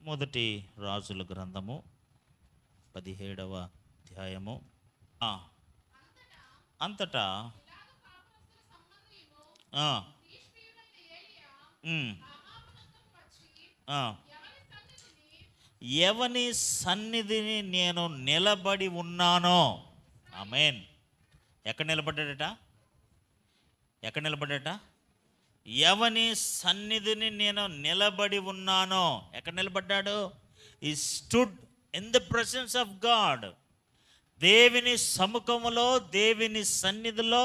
మొదటి రాజుల గ్రంథము 17వ అధ్యాయము. అంతటా ఎవని సన్నిధిని నేను నిలబడి ఉన్నానో. ఆమేన్. ఎక్కడ నిలబడ్డాడట? ఎవని సన్నిధిని నేను నిలబడి ఉన్నానో. ఎక్కడ నిలబడ్డాడు? ఈ stood in the presence of God. దేవుని సముఖములో, దేవుని సన్నిధిలో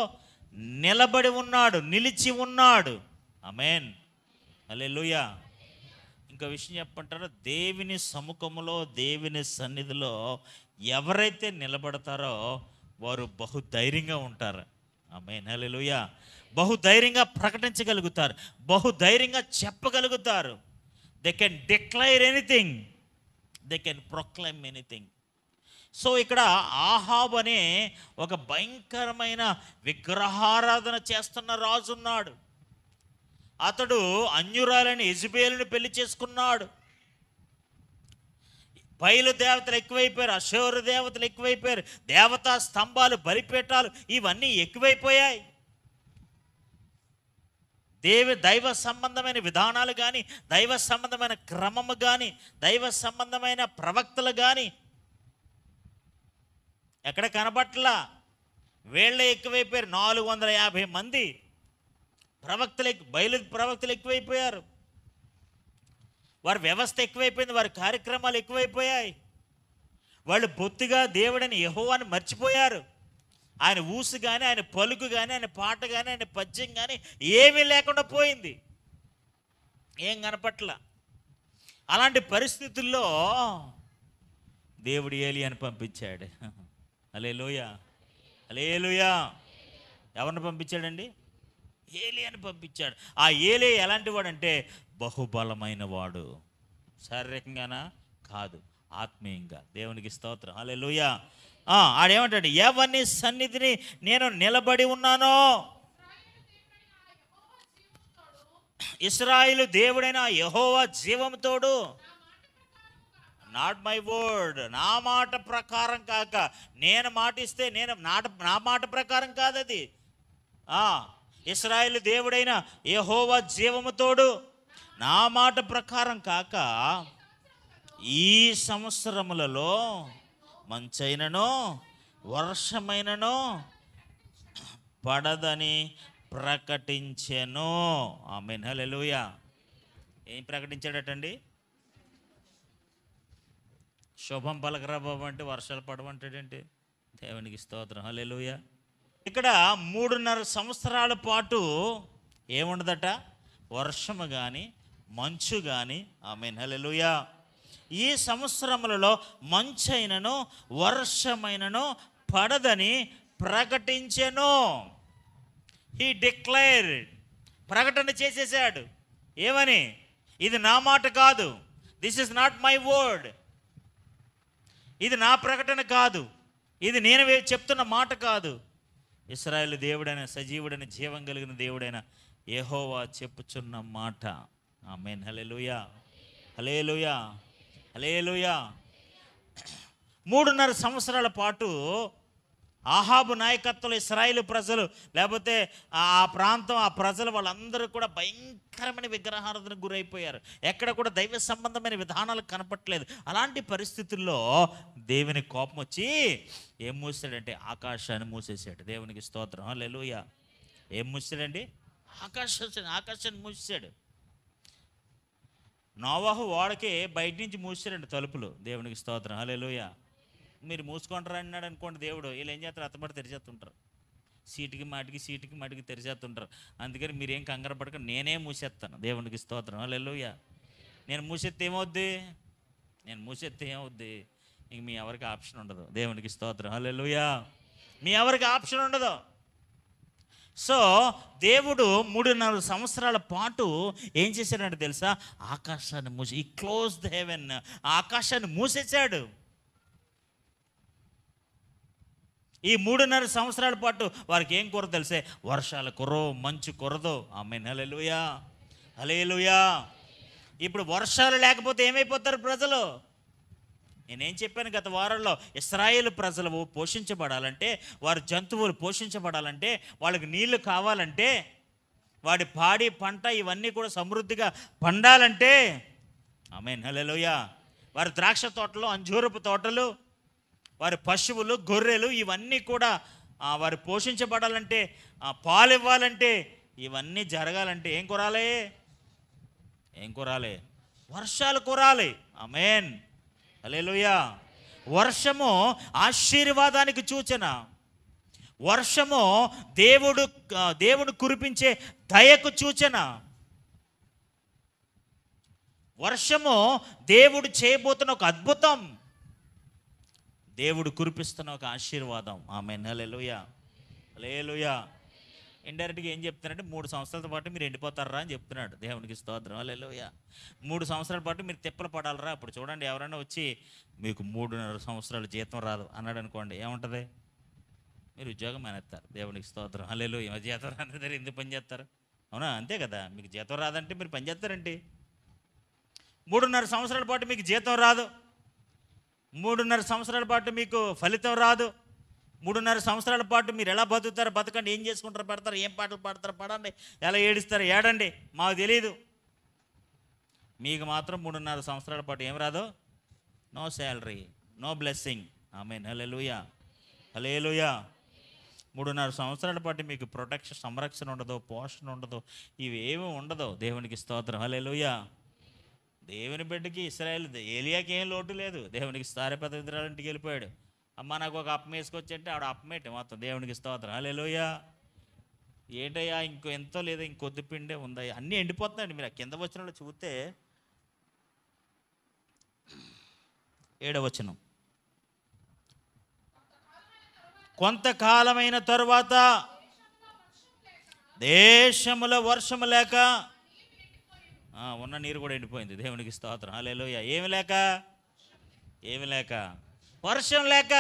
నిలబడి ఉన్నాడు, నిలిచి ఉన్నాడు. ఆమేన్. హల్లెలూయా. ఇంకో విషయం చెప్పంటారా? దేవుని సముఖములో, దేవుని సన్నిధిలో ఎవరైతే నిలబడతారో వారు బహుధైర్యంగా ఉంటారు. ఆమేన్. హల్లెలూయా. బహుధైర్యంగా ప్రకటించగలుగుతారు, బహుధైర్యంగా చెప్పగలుగుతారు. They can declare anything, they can proclaim anything. So ఇక్కడ ఆహాబ్ అనే ఒక భయంకరమైన విగ్రహారాధన చేస్తున్న రాజు ఉన్నాడు. అతడు అన్యురాలని యెజబెలుని పెళ్లి చేసుకున్నాడు. బయలు దేవతలు ఎక్కువైపోయారు, అషోరు దేవతలు ఎక్కువైపోయారు, దేవతా స్తంభాలు, బలిపీఠాలు ఇవన్నీ ఎక్కువైపోయాయి. దైవ సంబంధమైన విధానాలు కానీ, దైవ సంబంధమైన క్రమము కానీ, దైవ సంబంధమైన ప్రవక్తలు కానీ ఎక్కడ కనబట్లా. వీళ్ళే ఎక్కువైపోయారు. 450 మంది బయలు ప్రవక్తలు ఎక్కువైపోయారు. వారి వ్యవస్థ ఎక్కువైపోయింది, వారి కార్యక్రమాలు ఎక్కువైపోయాయి. వాళ్ళు బొత్తిగా దేవుడని యెహోవాని మర్చిపోయారు. ఆయన ఊసు కానీ, ఆయన పలుకు కానీ, ఆయన పాట కానీ, ఆయన పద్యం కానీ ఏమీ లేకుండా పోయింది, ఏం కనపట్ల. అలాంటి పరిస్థితుల్లో దేవుడు ఏలియాని పంపించాడు. హల్లెలూయా, హల్లెలూయా. ఎవరిని పంపించాడండి? ఏలియాని పంపించాడు. ఆ ఏలియా ఎలాంటి వాడంటే బహుబలమైన వాడు. శారీరకంగానా? కాదు, ఆత్మీయంగా. దేవునికి స్తోత్రం. హల్లెలూయా. ఆడేమంటాడు? ఎవరిని సన్నిధిని నేను నిలబడి ఉన్నానో. ఇశ్రాయేలు దేవుడైన యెహోవా జీవముతోడు. నాట్ మై వర్డ్, నా మాట ప్రకారం కాక. నేను మాటిస్తే నా మాట ప్రకారం కాదు అది. ఇశ్రాయేలు దేవుడైన యెహోవా జీవముతోడు, నా మాట ప్రకారం కాక ఈ సంవత్సరములలో మంచైనను వర్షమైనను పడదని ప్రకటించెను. ఆమేన్. హల్లెలూయా. ఏం ప్రకటించాడటండి? శుభం పలకరా బాబు అంటే వర్షాలు పడమంటాడేంటి? దేవునికి స్తోత్రం. హల్లెలూయా. ఇక్కడ 3.5 సంవత్సరాల పాటు ఏముండదట? వర్షము కానీ, మంచు కానీ. ఆమేన్. హల్లెలూయా. ఈ సంవత్సరములలో మంచైనను వర్షమైనను పడదని ప్రకటించెను. హీ డిక్లేర్డ్, ప్రకటన చేసేసాడు. ఏమని? ఇది నా మాట కాదు, this is not my word. ఇది నా ప్రకటన కాదు, ఇది నేను చెప్తున్న మాట కాదు. ఇశ్రాయేలు దేవుడైన, సజీవుడైన, జీవం కలిగిన దేవుడైన యెహోవా చెప్పుచున్న మాట. ఆమేన్. హల్లెలూయా, హల్లెలూయా, హల్లెలూయా. 3.5 సంవత్సరాల పాటు ఆహాబు నాయకత్వంలో ఇశ్రాయేలు ప్రజలు, లేకపోతే ఆ ప్రాంతం, ఆ ప్రజలు వాళ్ళందరూ కూడా భయంకరమైన విగ్రహారాధనకు గురైపోయారు. ఎక్కడ కూడా దైవ సంబంధమైన విధానాలు కనపట్లేదు. అలాంటి పరిస్థితుల్లో దేవుని కోపం వచ్చి ఏం మూసాడంటే ఆకాశాన్ని మూసేశాడు. దేవునికి స్తోత్రం. హల్లెలూయా. ఏం మూసాడండి? ఆకాశాన్ని మూసేశాడు. నోవాహు ఓడకి బయట నుంచి మూసాడండి తలుపులు. దేవునికి స్తోత్రం. హల్లెలూయా. మీరు మూసుకుంటారా అన్నాడు అనుకోండి దేవుడు, వీళ్ళు ఏం చేస్తారు? అత్తపడి తెరిచేస్తుంటారు. సీటుకి మాటికి తెరిచేస్తుంటారు. అందుకని మీరేం కంగారు పడక, నేనే మూసేస్తాను. దేవునికి స్తోత్రం. హల్లెలూయా. నేను మూసేస్తే ఏమవుద్ది? ఇంక మీ ఎవరికి ఆప్షన్ ఉండదు. దేవునికి స్తోత్రం. హల్లెలూయా. మీ ఎవరికి ఆప్షన్ ఉండదు. సో దేవుడు 3.5 సంవత్సరాల పాటు ఏం చేశాడంటే తెలుసా? ఆకాశాన్ని మూసి, ఈ క్లోజ్ ద హెవెన్, ఆకాశాన్ని మూసేశాడు. ఈ 3.5 సంవత్సరాల పాటు వారికి ఏం కురదు తెలిసే? వర్షాలు కురవు, మంచు కురదు. ఆమేన్. హల్లెలూయా, హల్లెలూయా. ఇప్పుడు వర్షాలు లేకపోతే ఏమైపోతారు ప్రజలు? నేనేం చెప్పాను గత వారంలో, ఇశ్రాయేలు ప్రజలు పోషించబడాలంటే, వారి జంతువులు పోషించబడాలంటే, వాళ్ళకి నీళ్లు కావాలంటే, వాడి పాడి పంట ఇవన్నీ కూడా సమృద్ధిగా పండాలంటే, ఆమేన్ హల్లెలూయా, వారి ద్రాక్ష తోటలు, అంజూరపు తోటలు, వారి పశువులు, గొర్రెలు ఇవన్నీ కూడా వారు పోషించబడాలంటే, పాలు ఇవ్వాలంటే, ఇవన్నీ జరగాలంటే ఏం కురాలి? వర్షాలు కురాలి. ఆమేన్ హల్లెలూయా. వర్షము ఆశీర్వాదానికి సూచన. వర్షము దేవుడు కురిపించే దయకు సూచన. వర్షము దేవుడు చేయబోతున్న ఒక అద్భుతం, దేవుడు కురిపిస్తున్న ఒక ఆశీర్వాదం. ఆమేన్ హల్లెలూయా, హల్లెలూయా. ఇండైరెక్ట్గా ఏం చెప్తున్నాడంటే 3 సంవత్సరాల పాటు మీరు ఎండిపోతారా అని చెప్తున్నాడు. దేవునికి స్తోత్రం, హల్లెలూయా. 3 సంవత్సరాల పాటు మీరు తిప్పలు పడాలరా. అప్పుడు చూడండి, ఎవరైనా వచ్చి మీకు 3.5 సంవత్సరాలు జీతం రాదు అన్నాడు అనుకోండి, ఏముంటుంది? మీరు ఉద్యోగం మానేస్తారు. దేవునికి స్తోత్రం, హల్లెలూయా. జీతం రాని ఎందుకు పని చేస్తారు? అవునా? అంతే కదా. మీకు జీతం రాదంటే మీరు పని చేస్తారండి. 3.5 సంవత్సరాల పాటు మీకు జీతం రాదు, 3.5 సంవత్సరాల పాటు మీకు ఫలితం రాదు, 3.5 సంవత్సరాల పాటు మీరు ఎలా బతుకుతారు? బతకండి. ఏం చేసుకుంటారు? పడతారు. ఏం పాటలు పాడతారు? పడండి. ఎలా ఏడుస్తారు? ఏడండి. మాకు తెలీదు. మీకు మాత్రం 3.5 సంవత్సరాల పాటు ఏం రాదు? No salary, no blessing. Amen hallelujah, hallelujah. 3.5 సంవత్సరాల పాటు మీకు ప్రొటెక్షన్, సంరక్షణ ఉండదు, పోషణ ఉండదు, ఇవేమీ ఉండదు. దేవునికి స్తోత్రం, హల్లెలూయా. దేవుని బిడ్డకి ఇశ్రాయేలు ఏలియాకి ఏం లోటు లేదు. దేవునికి సారెపత విగ్రహాలింటికి వెళ్ళిపోయాడు. అమ్మ నాకు ఒక అప్పం వేసుకొచ్చి అంటే ఆవిడ అప్పమేటి మొత్తం. దేవునికి స్తోత్రం, హల్లెలూయా. ఏంటయ్యా ఇంకో ఎంతో లేదా, ఇంకొద్ది పిండే ఉందా? అన్నీ ఎండిపోతున్నాయండి. మీరు కింద వచనంలో చూస్తే 7వ వచనం, కొంతకాలమైన తరువాత దేశములో వర్షము లేక ఉన్న నీరు కూడా ఎండిపోయింది. దేవునికి స్తోత్రం, హల్లెలూయా. ఏమి లేక, వర్షం లేక,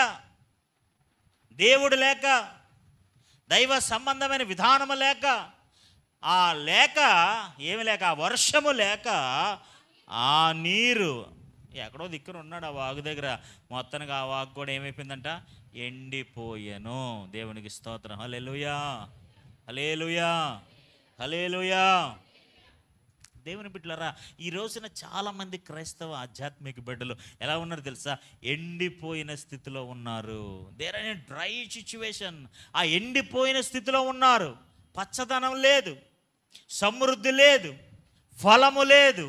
దేవుడు లేక, దైవ సంబంధమైన విధానము లేక, ఏమి లేక, ఆ వర్షము లేక, ఆ నీరు ఎక్కడో దిక్కున ఉన్నాడు ఆ వాగు దగ్గర. మొత్తానికి ఆ వాగు కూడా ఏమైపోయిందంట? ఎండిపోయాను. దేవునికి స్తోత్రం, హల్లెలూయా, హల్లెలూయా, హల్లెలూయా. దేవుని బిడ్డలారా, ఈ రోజున చాలామంది క్రైస్తవ ఆధ్యాత్మిక బిడ్డలు ఎలా ఉన్నారు తెలుసా? ఎండిపోయిన స్థితిలో ఉన్నారు. There are in dry situation. ఆ ఎండిపోయిన స్థితిలో ఉన్నారు. పచ్చదనం లేదు, సమృద్ధి లేదు, ఫలము లేదు,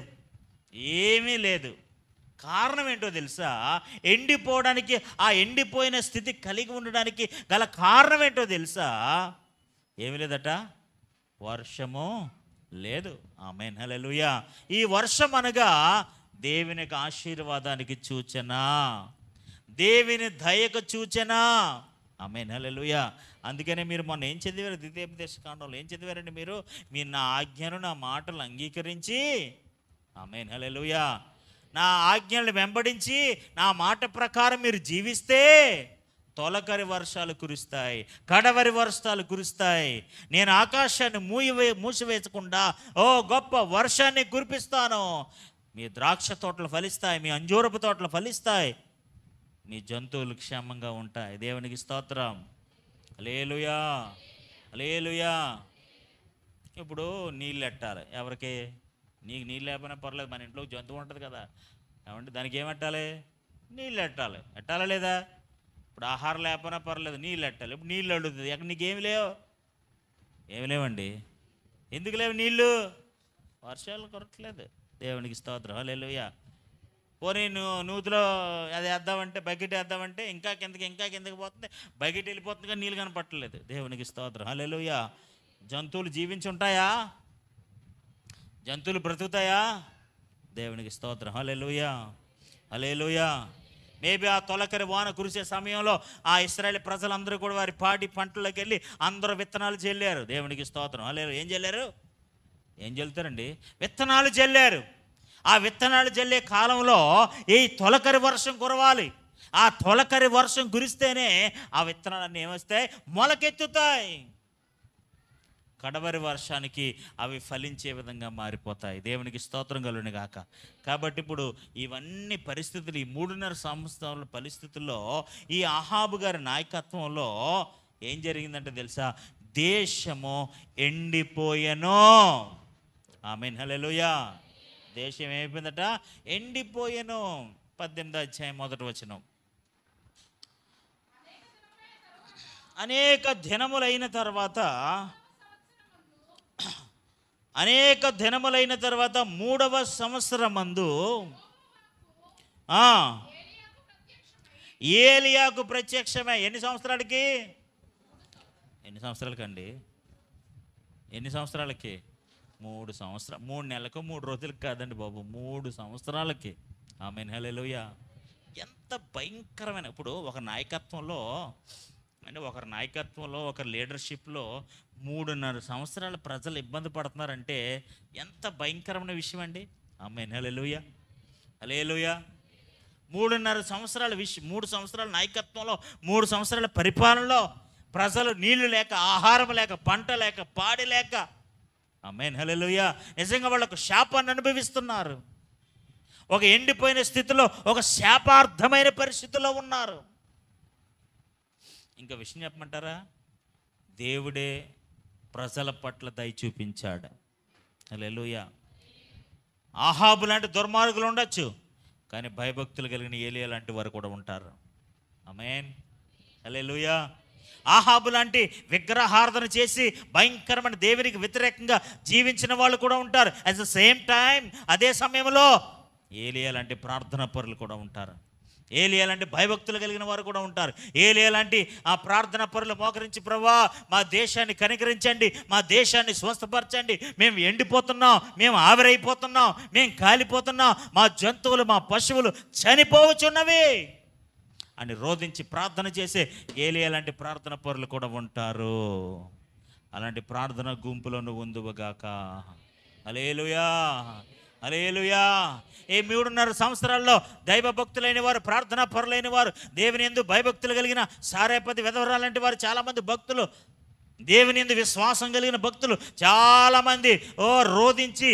ఏమీ లేదు. కారణం ఏంటో తెలుసా? ఎండిపోవడానికి, ఆ ఎండిపోయిన స్థితి కలిగి ఉండడానికి గల కారణం ఏంటో తెలుసా? ఏమీ లేదట, వర్షము లేదు. ఆమేన్ హల్లెలూయా. ఈ వర్షం అనగా దేవుని ఆశీర్వాదానికి సూచన, దేవుని దయకు సూచన. ఆమేన్ హల్లెలూయా. అందుకనే మీరు మొన్న ఏం చదివారు? ద్వితీయోపదేశకాండంలో ఏం చదివారండి? మీరు నా ఆజ్ఞను, నా మాటలు అంగీకరించి, ఆమేన్ హల్లెలూయా, నా ఆజ్ఞలను వెంబడించి నా మాట ప్రకారం మీరు జీవిస్తే తొలకరి వర్షాలు కురుస్తాయి, కడవరి వర్షాలు కురుస్తాయి. నేను ఆకాశాన్ని మూసివేయకుండా గొప్ప వర్షాన్ని కురిపిస్తాను. మీ ద్రాక్ష తోటలు ఫలిస్తాయి, మీ అంజూరపు తోటలు ఫలిస్తాయి, మీ జంతువులు క్షేమంగా ఉంటాయి. దేవునికి స్తోత్రం, హల్లెలూయా, హల్లెలూయా. ఇప్పుడు నీళ్ళు ఎట్టాలి ఎవరికి? నీకు నీళ్ళు లేకపోయినా పర్లేదు, మన ఇంట్లో జంతువు ఉంటుంది కదా, ఏమంటే దానికి ఏమెట్టాలి? నీళ్ళు ఎట్టాలా లేదా? ఇప్పుడు ఆహారం లేకపోయినా పర్లేదు, నీళ్ళు ఎట్టాలి. ఇప్పుడు నీళ్ళు అడుగుతుంది, అక్కడ నీకేమి ఏమి లేవండి. ఎందుకు లేవు నీళ్ళు? వర్షాలు కొరట్లేదు. దేవునికి స్తోత్రం, హల్లెలూయా. పోనీ నూతిలో అది వేద్దామంటే, బకెట్ వేద్దామంటే ఇంకా కిందకి పోతుంది, బకెట్ వెళ్ళిపోతుంది కానీ నీళ్ళు కనపట్టలేదు. దేవునికి స్తోత్రం, హల్లెలూయా. జంతువులు జీవించి ఉంటాయా? జంతువులు బ్రతుకుతాయా? దేవునికి స్తోత్రం, హల్లెలూయా, హల్లెలూయా. మేబీ ఆ తొలకరి వాన కురిసే సమయంలో ఆ ఇశ్రాయేలు ప్రజలందరూ కూడా వారి పాడి పంటల్లోకి వెళ్ళి అందరూ విత్తనాలు చల్లారు. దేవునికి స్తోత్రం, హల్లెలూయా. ఏం చల్లుతారండి? విత్తనాలు చల్లారు. ఆ విత్తనాలు చల్లే కాలంలో ఈ తొలకరి వర్షం కురవాలి. ఆ తొలకరి వర్షం కురిస్తేనే ఆ విత్తనాలన్నీ ఏమొస్తాయి? మొలకెత్తుతాయి. కడవరి వర్షానికి అవి ఫలించే విధంగా మారిపోతాయి. దేవునికి స్తోత్రం కలుగును గాక. కాబట్టి ఇప్పుడు ఇవన్నీ పరిస్థితులు, ఈ 3.5 సంవత్సరాల పరిస్థితుల్లో ఈ అహాబు గారి నాయకత్వంలో ఏం జరిగిందంటే తెలుసా? దేశము ఎండిపోయెను. ఆమేన్, హల్లెలూయా. దేశం ఏమైపోయిందట? ఎండిపోయెను. 18వ అధ్యాయం 1వ వచనం. అనేక దినములైన తర్వాత 3వ సంవత్సరమందు ఏలియాకు ప్రత్యక్షమే. ఎన్ని సంవత్సరాలకి? ఎన్ని సంవత్సరాలకండి? ఎన్ని సంవత్సరాలకి? 3 సంవత్సరాలు. 3 నెలలకు 3 రోజులకు కాదండి బాబు, 3 సంవత్సరాలకి. ఆమేన్, హల్లెలూయా. ఎంత భయంకరమైన, ఇప్పుడు ఒక నాయకత్వంలో ఒక లీడర్షిప్లో 3.5 సంవత్సరాల ప్రజలు ఇబ్బంది పడుతున్నారంటే ఎంత భయంకరమైన విషయం అండి. ఆమేన్, హల్లెలూయా, హల్లెలూయా. 3.5 సంవత్సరాల 3 సంవత్సరాల నాయకత్వంలో, 3 సంవత్సరాల పరిపాలనలో ప్రజలు నీళ్లు లేక, ఆహారం లేక, పంట లేక, పాడి లేక, ఆమేన్, హల్లెలూయా, నిజంగా వాళ్ళకు శాపాన్ని అనుభవిస్తున్నారు. ఒక ఎండిపోయిన స్థితిలో, ఒక శాపార్థమైన పరిస్థితిలో ఉన్నారు. ఇంకా విషయం చెప్పమంటారా? దేవుడే ప్రజల పట్ల దయ చూపించాడు. హల్లెలూయా. అహాబు లాంటి దుర్మార్గులు ఉండొచ్చు, కానీ భయభక్తులు కలిగిన ఏలియా లాంటి వారు కూడా ఉంటారు. ఆమేన్, హల్లెలూయా. అహాబు లాంటి విగ్రహారాధన చేసి భయంకరమైన దేవునికి వ్యతిరేకంగా జీవించిన వాళ్ళు కూడా ఉంటారు. అట్ ద సేమ్ టైం, అదే సమయంలో ఏలియా లాంటి ప్రార్థనా పరులు కూడా ఉంటారు. ఏలియా లాంటి భయభక్తులు కలిగిన వారు కూడా ఉంటారు. ఏలియా లాంటి ఆ ప్రార్థనా పరులు మోకరించి, ప్రభువా మా దేశాన్ని కనికరించండి, మా దేశాన్ని స్వస్థపరచండి, మేము ఎండిపోతున్నాం, మేము ఆవిరైపోతున్నాం, మేము కాలిపోతున్నాం, మా జంతువులు, మా పశువులు చనిపోవచ్చున్నవి అని రోధించి ప్రార్థన చేసే ఏలియా లాంటి ప్రార్థన పరులు కూడా ఉంటారు. అలాంటి ప్రార్థన గుంపులో నువ్వు ఉందువుగాక. హల్లెలూయా, హల్లెలూయా. ఈ 3.5 సంవత్సరాల్లో దైవభక్తులైన వారు, ప్రార్థనా పరులైన వారు, దేవుని యందు భయభక్తులు కలిగిన సారేపతి విధవరాలంటి వారు చాలామంది భక్తులు, దేవుని యందు విశ్వాసం కలిగిన భక్తులు చాలామంది రోధించి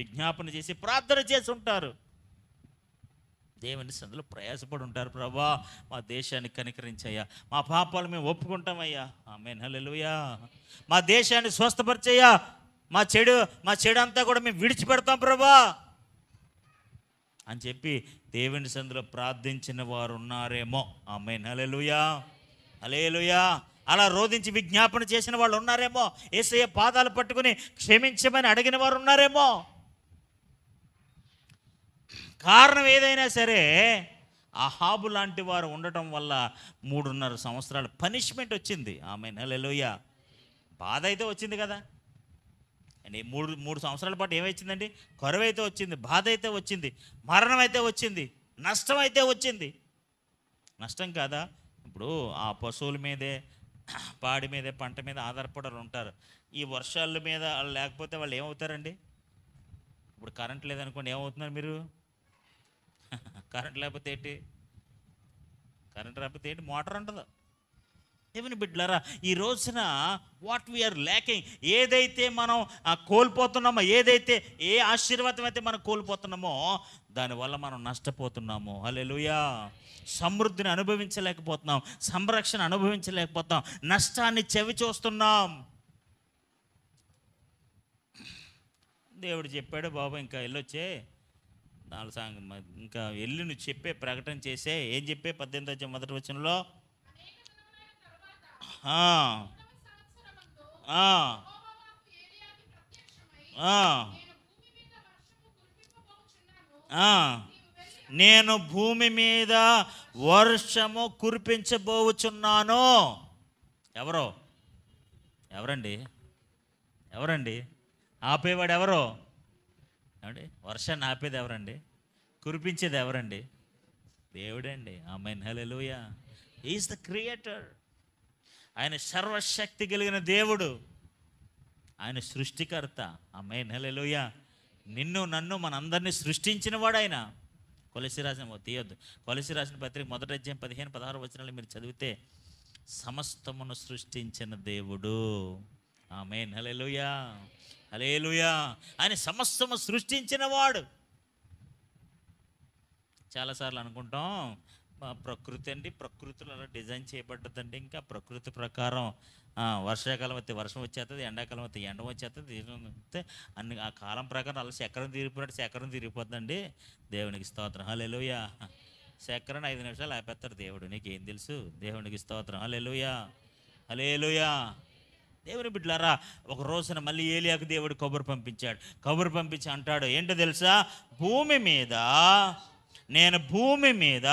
విజ్ఞాపన చేసి ప్రార్థన చేసి ఉంటారు. దేవుని సన్నిధిలో ప్రయాసపడి ఉంటారు. ప్రభువా మా దేశాన్ని కనికరించయ్యా, మా పాపాలు మేము ఒప్పుకుంటామయ్యా. ఆమేన్, హల్లెలూయా. మా దేశాన్ని స్వస్థపరిచయ్యా, మా చెడు అంతా కూడా మేము విడిచిపెడతాం ప్రభువా అని చెప్పి దేవుని సన్నిధిలో ప్రార్థించిన వారు ఉన్నారేమో. ఆమేన్, హల్లెలూయా, హల్లెలూయా. అలా రోధించి విజ్ఞాపన చేసిన వాళ్ళు ఉన్నారేమో. యేసయ్య పాదాలు పట్టుకుని క్షమించమని అడిగిన వారు ఉన్నారేమో. కారణం ఏదైనా సరే, అహాబు లాంటి వారు ఉండటం వల్ల 3.5 సంవత్సరాల పనిష్మెంట్ వచ్చింది. ఆమేన్, హల్లెలూయా. బాధ అయితే వచ్చింది కదా అండి. 3 సంవత్సరాల పాటు ఏమైందండి? కరువు అయితే వచ్చింది, బాధ అయితే వచ్చింది, మరణం అయితే వచ్చింది, నష్టం అయితే వచ్చింది. నష్టం కాదా? ఇప్పుడు ఆ పశువుల మీదే, పాడి మీదే, పంట మీద ఆధారపడారు ఉంటారు. ఈ వర్షాల మీద లేకపోతే వాళ్ళు ఏమవుతారండి? ఇప్పుడు కరెంట్ లేదనుకోండి, ఏమవుతున్నారు మీరు? కరెంట్ లేకపోతే ఏంటి? కరెంట్ లేకపోతే ఏంటి? మోటార్ అంటదా? దేవుని బిడ్డలారా, ఈ రోజున వాట్ వీఆర్ ల్యాకింగ్, ఏదైతే మనం కోల్పోతున్నామో, ఏ ఆశీర్వాదం అయితే మనం కోల్పోతున్నామో దానివల్ల మనం నష్టపోతున్నాము. హల్లెలూయా. సమృద్ధిని అనుభవించలేకపోతున్నాం, సంరక్షణ అనుభవించలేకపోతున్నాం, నష్టాన్ని చవి చూస్తున్నాం. దేవుడు చెప్పాడు, బాబు ఇంకా వెళ్ళొచ్చే, ఇంకా వెళ్ళి నువ్వు చెప్పే ప్రకటన చేసే. ఏం చెప్పే? 18వ అధ్యాయం 1వ వచనంలో, నేను భూమి మీద వర్షము కురిపించబోచున్నాను. ఎవరండి ఆపేవాడు? ఎవరో ఏమండి? వర్షాన్ని ఆపేది ఎవరండి? కురిపించేది ఎవరండి? దేవుడండి. Amen, hallelujah. He is the creator. ఆయన సర్వశక్తి కలిగిన దేవుడు, ఆయన సృష్టికర్త. ఆమేన్, హల్లెలూయా. నిన్ను నన్ను మనందరినీ సృష్టించిన వాడు ఆయన. కొలస్సీ రాసిన పత్రిక 1వ అధ్యాయం 15-16 వచనాలు మీరు చదివితే, సమస్తమును సృష్టించిన దేవుడు, ఆమేన్. హల్లెలూయా, హల్లెలూయా. ఆయన సమస్తము సృష్టించిన వాడు. చాలాసార్లు అనుకుంటాం ప్రకృతి అండి, ప్రకృతిలో అలా డిజైన్ చేయబడ్డదండి. ఇంకా ప్రకృతి ప్రకారం వర్షాకాలం అయితే వర్షం వచ్చేస్తుంది, ఎండాకాలం అయితే ఎండ వచ్చేస్తుంది, అన్ని ఆ కాలం ప్రకారం అలా చక్రం తిరిగిపోయినట్టు చక్రం తిరిగిపోతుందండి. దేవునికి స్తోత్రం, హల్లెలూయా. చక్రం 5 నిమిషాలు ఆపేస్తాడు దేవుడు, నీకేం తెలుసు? దేవునికి స్తోత్రం, హల్లెలూయా, హల్లెలూయా. దేవుని బిడ్డలారా, ఒక రోజున మళ్ళీ ఏలియాకు దేవుడు కబురు పంపించాడు. కబురు పంపించి అంటాడు, ఏంటో తెలుసా? నేను భూమి మీద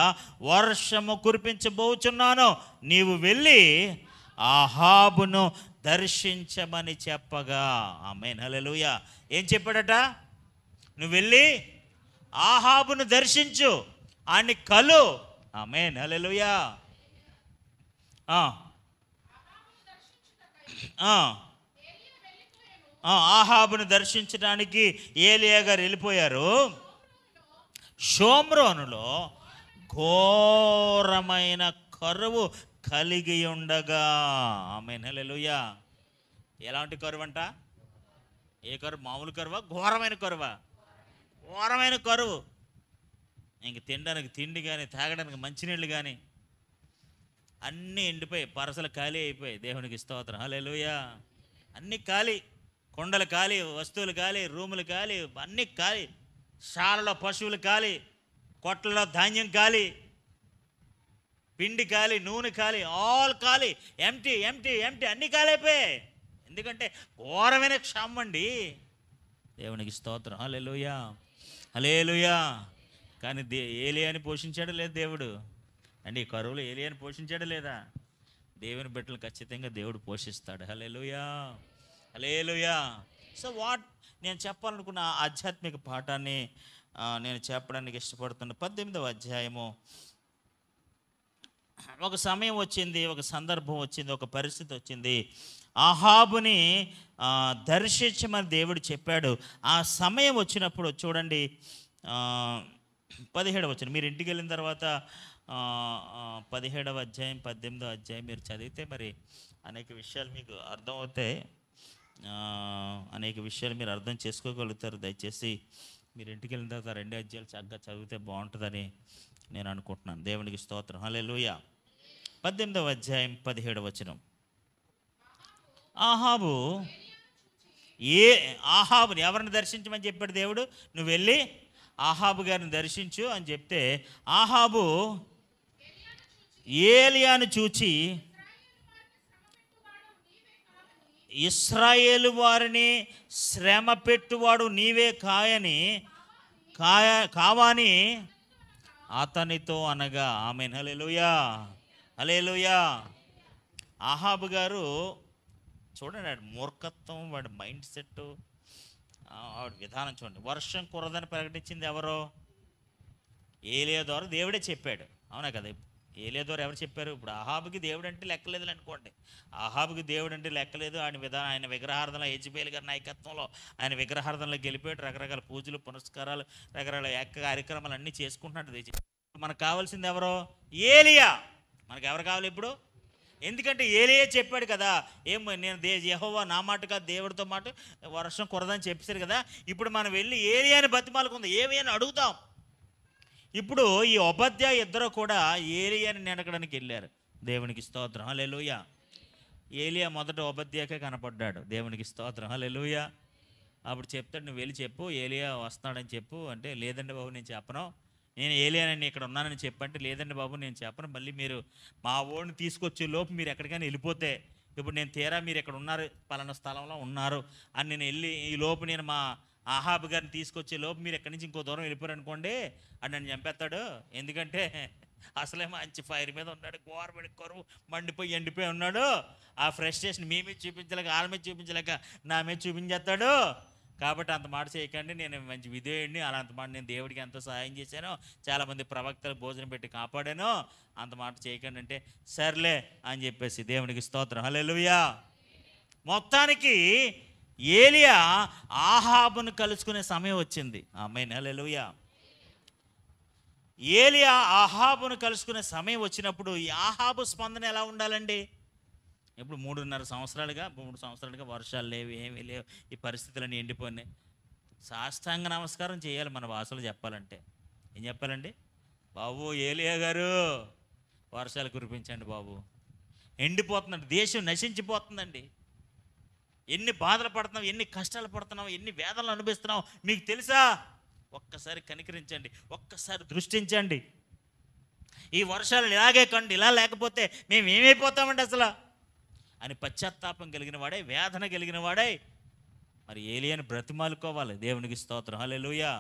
వర్షము కురిపించబోచున్నాను, నీవు వెళ్ళి ఆహాబును దర్శించమని చెప్పగా. ఆమేన్, హల్లెలూయా. ఏం చెప్పాడట? నువ్వు వెళ్ళి ఆహాబును దర్శించు, ఆయన్ని కలు. ఆమేన్, హల్లెలూయా. ఆహాబును దర్శించడానికి ఏలియా గారు వెళ్ళిపోయారు. షోమ్రోనులో ఘోరమైన కరువు కలిగి ఉండగా. ఆమేన్, హల్లెలూయా. ఎలాంటి కరువు అంట? ఏ కరువు? మామూలు కరువా? ఘోరమైన కరువా? ఘోరమైన కరువు. ఇంక తినడానికి తిండి కానీ, తాగడానికి మంచినీళ్ళు కానీ అన్నీ ఎండిపోయి, పరసలు ఖాళీ అయిపోయి. దేవునికి స్తోత్రం, హల్లెలూయా. అన్నీ ఖాళీ, కొండలు ఖాళీ, వస్తువులు ఖాళీ, రూములు ఖాళీ, అన్నీ ఖాళీ. శాలలో పశువులు ఖాళీ, కొట్లలో ధాన్యం ఖాళీ, పిండి ఖాళీ, నూనె ఖాళీ, ఆల్ ఖాళీ, ఎంటీ ఎంటీ ఎంటీ, అన్నీ ఖాళీ అయిపోయాయి. ఎందుకంటే ఘోరమైన క్షామం అండి. దేవునికి స్తోత్రం, హల్లెలూయా, హల్లెలూయా. కానీ ఏలియాని పోషించాడు లేదు దేవుడు అండి? ఈ కరువులో ఏలియాని పోషించాడు లేదా? దేవుని బిడ్డలు ఖచ్చితంగా దేవుడు పోషిస్తాడు. హల్లెలూయా, హల్లెలూయా. సో నేను చెప్పాలనుకున్న ఆధ్యాత్మిక పాఠాన్ని నేను చెప్పడానికి ఇష్టపడుతున్న 18వ అధ్యాయము. ఒక సమయం వచ్చింది, ఒక సందర్భం వచ్చింది, ఒక పరిస్థితి వచ్చింది. ఆహాబుని దర్శించమని దేవుడు చెప్పాడు. ఆ సమయం వచ్చినప్పుడు చూడండి, 17వ వచనం. మీరు ఇంటికి వెళ్ళిన తర్వాత 17వ అధ్యాయం 18వ అధ్యాయం మీరు చదివితే మరి అనేక విషయాలు మీకు అర్థమవుతాయి, అనేక విషయాలు మీరు అర్థం చేసుకోగలుగుతారు. దయచేసి మీరు ఇంటికి వెళ్ళిన తర్వాత 2 అధ్యాయాలు చక్కగా చదివితే బాగుంటుందని నేను అనుకుంటున్నాను. దేవునికి స్తోత్రం, హల్లెలూయా. 18వ అధ్యాయం 17వ వచనం. ఆహాబుని ఎవరిని దర్శించమని చెప్పాడు దేవుడు? నువ్వు వెళ్ళి ఆహాబు గారిని దర్శించు అని చెప్తే, ఆహాబు ఏలియాను చూచి, ఇశ్రాయేలు వారిని శ్రమ పెట్టువాడు నీవే కావాని అతనితో అనగా. ఆమేన్, హల్లెలూయా, హల్లెలూయా. ఆహాబు గారు చూడండి, వాడి మూర్ఖత్వం, వాడి మైండ్ సెట్, ఆవిడ విధానం చూడండి. వర్షం కురదని ప్రకటించింది ఎవరో? ఏలియా ద్వారా దేవుడే చెప్పాడు, అవునా కదా? ఏలియా ద్వారా ఎవరు చెప్పారు? ఇప్పుడు ఆహాబుకి దేవుడు అంటే లెక్కలేదు అనుకోండి. ఆహాబుకి దేవుడు అంటే లెక్కలేదు. ఆయన విగ్రహార్థంలో, యెజబెల్ గారి నాయకత్వంలో ఆయన విగ్రహార్థంలోకి వెళ్ళిపోయాడు. రకరకాల పూజలు, పునస్కారాలు, రకరకాల కార్యక్రమాలు అన్నీ చేసుకుంటున్నాడు. మనకు కావాల్సింది ఎవరో? ఏలియా. మనకు ఎవరు కావాలి ఇప్పుడు? ఎందుకంటే ఏలియా చెప్పాడు కదా, నేను యెహోవా నా మాట కాదు దేవుడితో మాట వర్షం కురదని చెప్పేశారు కదా. ఇప్పుడు మనం వెళ్ళి ఏలియాని బతిమాలుకుందాం, ఏమైనా అడుగుతాం. ఇప్పుడు ఈ ఉపాధ్యాయ ఇద్దరు కూడా ఏలియాని నిడకడానికి వెళ్ళారు. దేవునికి స్తోత్రం, హల్లెలూయా. ఏలియా మొదట ఉపాధ్యాయకే కనపడ్డాడు. దేవునికి స్తోత్రం, హల్లెలూయా. అప్పుడు చెప్తాడు, నువ్వు వెళ్ళి చెప్పు ఏలియా వస్తాడని చెప్పు అంటే, లేదండి బాబు నేను చెప్పను, నేను ఏలియానని ఇక్కడ ఉన్నానని చెప్పంటే, లేదండి బాబు నేను చెప్పను, మళ్ళీ మీరు మా ఓడిని తీసుకొచ్చే లోపు మీరు ఎక్కడికైనా వెళ్ళిపోతే, ఇప్పుడు నేను తీరా మీరు ఇక్కడ ఉన్నారు, పలానా స్థలంలో ఉన్నారు అని నేను వెళ్ళి ఈ లోపు నేను మా ఆహాబు గారిని తీసుకొచ్చే లోపు మీరు ఎక్కడి నుంచి ఇంకో దూరం వెళ్ళిపోయారు అనుకోండి, అని నన్ను చంపేస్తాడు. ఎందుకంటే అసలే మంచి ఫైర్ మీద ఉన్నాడు, గోరబడి కరువు మండిపోయి ఎండిపోయి ఉన్నాడు. ఆ ఫ్రస్ట్రేషన్ మీ మీద చూపించలేక, వాళ్ళ మీద చూపించలేక నా మీద చూపించేస్తాడు. కాబట్టి అంత మాట చేయకండి, నేను మంచి విధేయుడిని, అలాంత మాట నేను దేవుడికి ఎంతో సహాయం చేశాను, చాలామంది ప్రవక్తలు భోజనం పెట్టి కాపాడాను, అంత మాట చేయకండి అంటే, సర్లే అని చెప్పేసి. దేవునికి స్తోత్రం, హల్లెలూయా. మొత్తానికి ఏలియా ఆహాబును కలుసుకునే సమయం వచ్చింది. ఆమేన్, హల్లెలూయా. ఏలియా ఆహాబును కలుసుకునే సమయం వచ్చినప్పుడు ఈ ఆహాబు స్పందన ఎలా ఉండాలండి? ఇప్పుడు 3 సంవత్సరాలుగా వర్షాలు లేవు, ఏమీ లేవు, ఈ పరిస్థితులన్నీ ఎండిపోయినాయి. సాష్టాంగ నమస్కారం చేయాలి మన భాషలో చెప్పాలంటే. ఏం చెప్పాలండి? బాబు ఏలియా గారు వర్షాలు కురిపించండి బాబు, ఎండిపోతుందండి, దేశం నశించిపోతుందండి, ఎన్ని బాధలు పడుతున్నావు, ఎన్ని కష్టాలు పడుతున్నావు, ఎన్ని వేదనలు అనుభవిస్తున్నావు మీకు తెలుసా? ఒక్కసారి కనికరించండి, ఒక్కసారి దృష్టించండి, ఈ వర్షాలు ఇలాగే కండి, ఇలా లేకపోతే మేము ఏమైపోతామండి అసలు అని పశ్చాత్తాపం కలిగిన వాడే, వేదన కలిగిన వాడే మరి ఏలియాని బ్రతిమాలుకోవాలి. దేవునికి స్తోత్రం, హల్లెలూయా.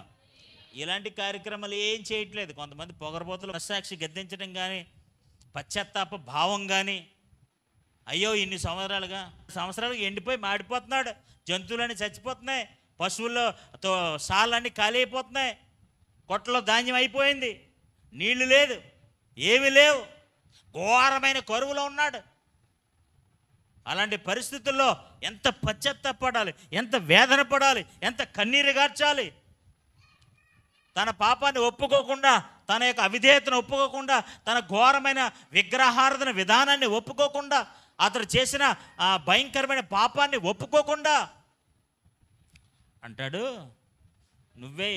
ఇలాంటి కార్యక్రమాలు ఏం చేయట్లేదు. కొంతమంది పొగరబోతులు మనస్సాక్షి గద్దించడం కానీ, పశ్చాత్తాప భావం కానీ, అయ్యో ఇన్ని సంవత్సరాలుగా ఎండిపోయి మాడిపోతున్నాడు, జంతువులన్నీ చచ్చిపోతున్నాయి, పశువుల్లో సాళ్ళన్నీ ఖాళీ అయిపోతున్నాయి, కొట్టలో ధాన్యం అయిపోయింది, నీళ్లు లేదు, ఏమీ లేవు, ఘోరమైన కరువులో ఉన్నాడు. అలాంటి పరిస్థితుల్లో ఎంత పశ్చాత్తాపడాలి, ఎంత వేదన పడాలి, ఎంత కన్నీరు గార్చాలి. తన పాపాన్ని ఒప్పుకోకుండా, తన యొక్క అవిధేయతను ఒప్పుకోకుండా, తన ఘోరమైన విగ్రహారాధన విధానాన్ని ఒప్పుకోకుండా, అతడు చేసిన ఆ భయంకరమైన పాపాన్ని ఒప్పుకోకుండా అంటాడు, నువ్వే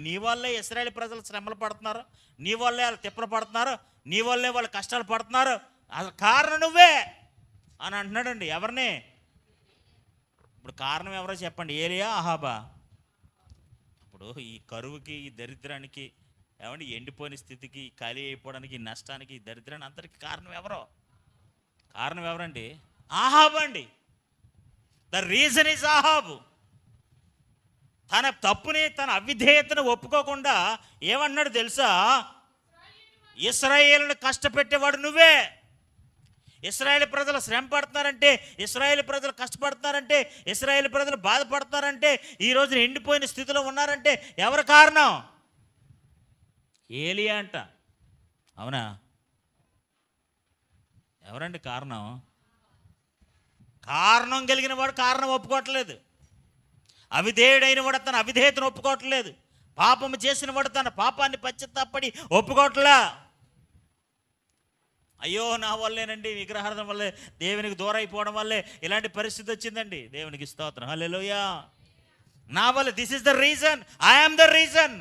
నీ వల్లే ఇశ్రాయేలు ప్రజలు శ్రమలు పడుతున్నారు, నీ వల్లే వాళ్ళు తిప్పలు పడుతున్నారు, నీ వల్లే వాళ్ళు కష్టాలు పడుతున్నారు, అసలు కారణం నువ్వే అని అంటున్నాడండి. ఎవరిని? ఇప్పుడు కారణం ఎవరో చెప్పండి, ఏలియా, అహాబా? ఇప్పుడు ఈ కరువుకి, ఈ దరిద్రానికి, ఏమండి ఎండిపోయిన స్థితికి, ఖాళీ అయిపోవడానికి, ఈ నష్టానికి, ఈ దరిద్రాన్ని అంతటికి కారణం ఎవరో? కారణం ఎవరండి? అహాబు అండి. ద రీజన్ ఈజ్ అహాబు. తన తప్పుని, తన అవిధేయతను ఒప్పుకోకుండా ఏమన్నాడు తెలుసా? ఇశ్రాయేలును కష్టపెట్టేవాడు నువ్వే. ఇశ్రాయేలు ప్రజలు శ్రమ పడుతున్నారంటే, ఇశ్రాయేలు ప్రజలు కష్టపడుతున్నారంటే, ఇశ్రాయేలు ప్రజలు బాధపడుతున్నారంటే, ఈ రోజున ఎండిపోయిన స్థితిలో ఉన్నారంటే ఎవరు కారణం? ఏలియా అంట. అవునా? ఎవరండి కారణం? కారణం కలిగిన వాడు కారణం ఒప్పుకోవట్లేదు. అవిధేయుడైన వాడు తన అవిధేయతను ఒప్పుకోవట్లేదు. పాపము చేసిన వాడు తన పాపాన్ని పశ్చాత్తాపడి ఒప్పుకోవట్లా. అయ్యో నా వల్లేనండి, విగ్రహారాధన వల్లే, దేవునికి దూరం అయిపోవడం వల్లే ఇలాంటి పరిస్థితి వచ్చిందండి. దేవునికి స్తోత్రం, హల్లెలూయా. నా వల్ల, this is the reason, I am the reason.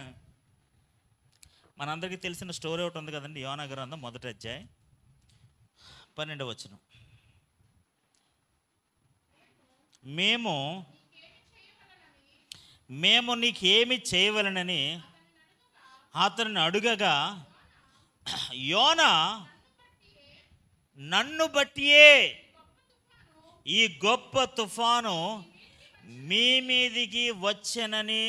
మనందరికీ తెలిసిన స్టోరీ ఒకటి ఉంది కదండి, యోనా గ్రంథం 1వ అధ్యాయం 12వ వచనం. మేము నీకేమి చేయవలనని అతన్ని అడుగగా, యోనా నన్ను బట్టియే ఈ గొప్ప తుఫాను మీ మీదికి వచ్చనని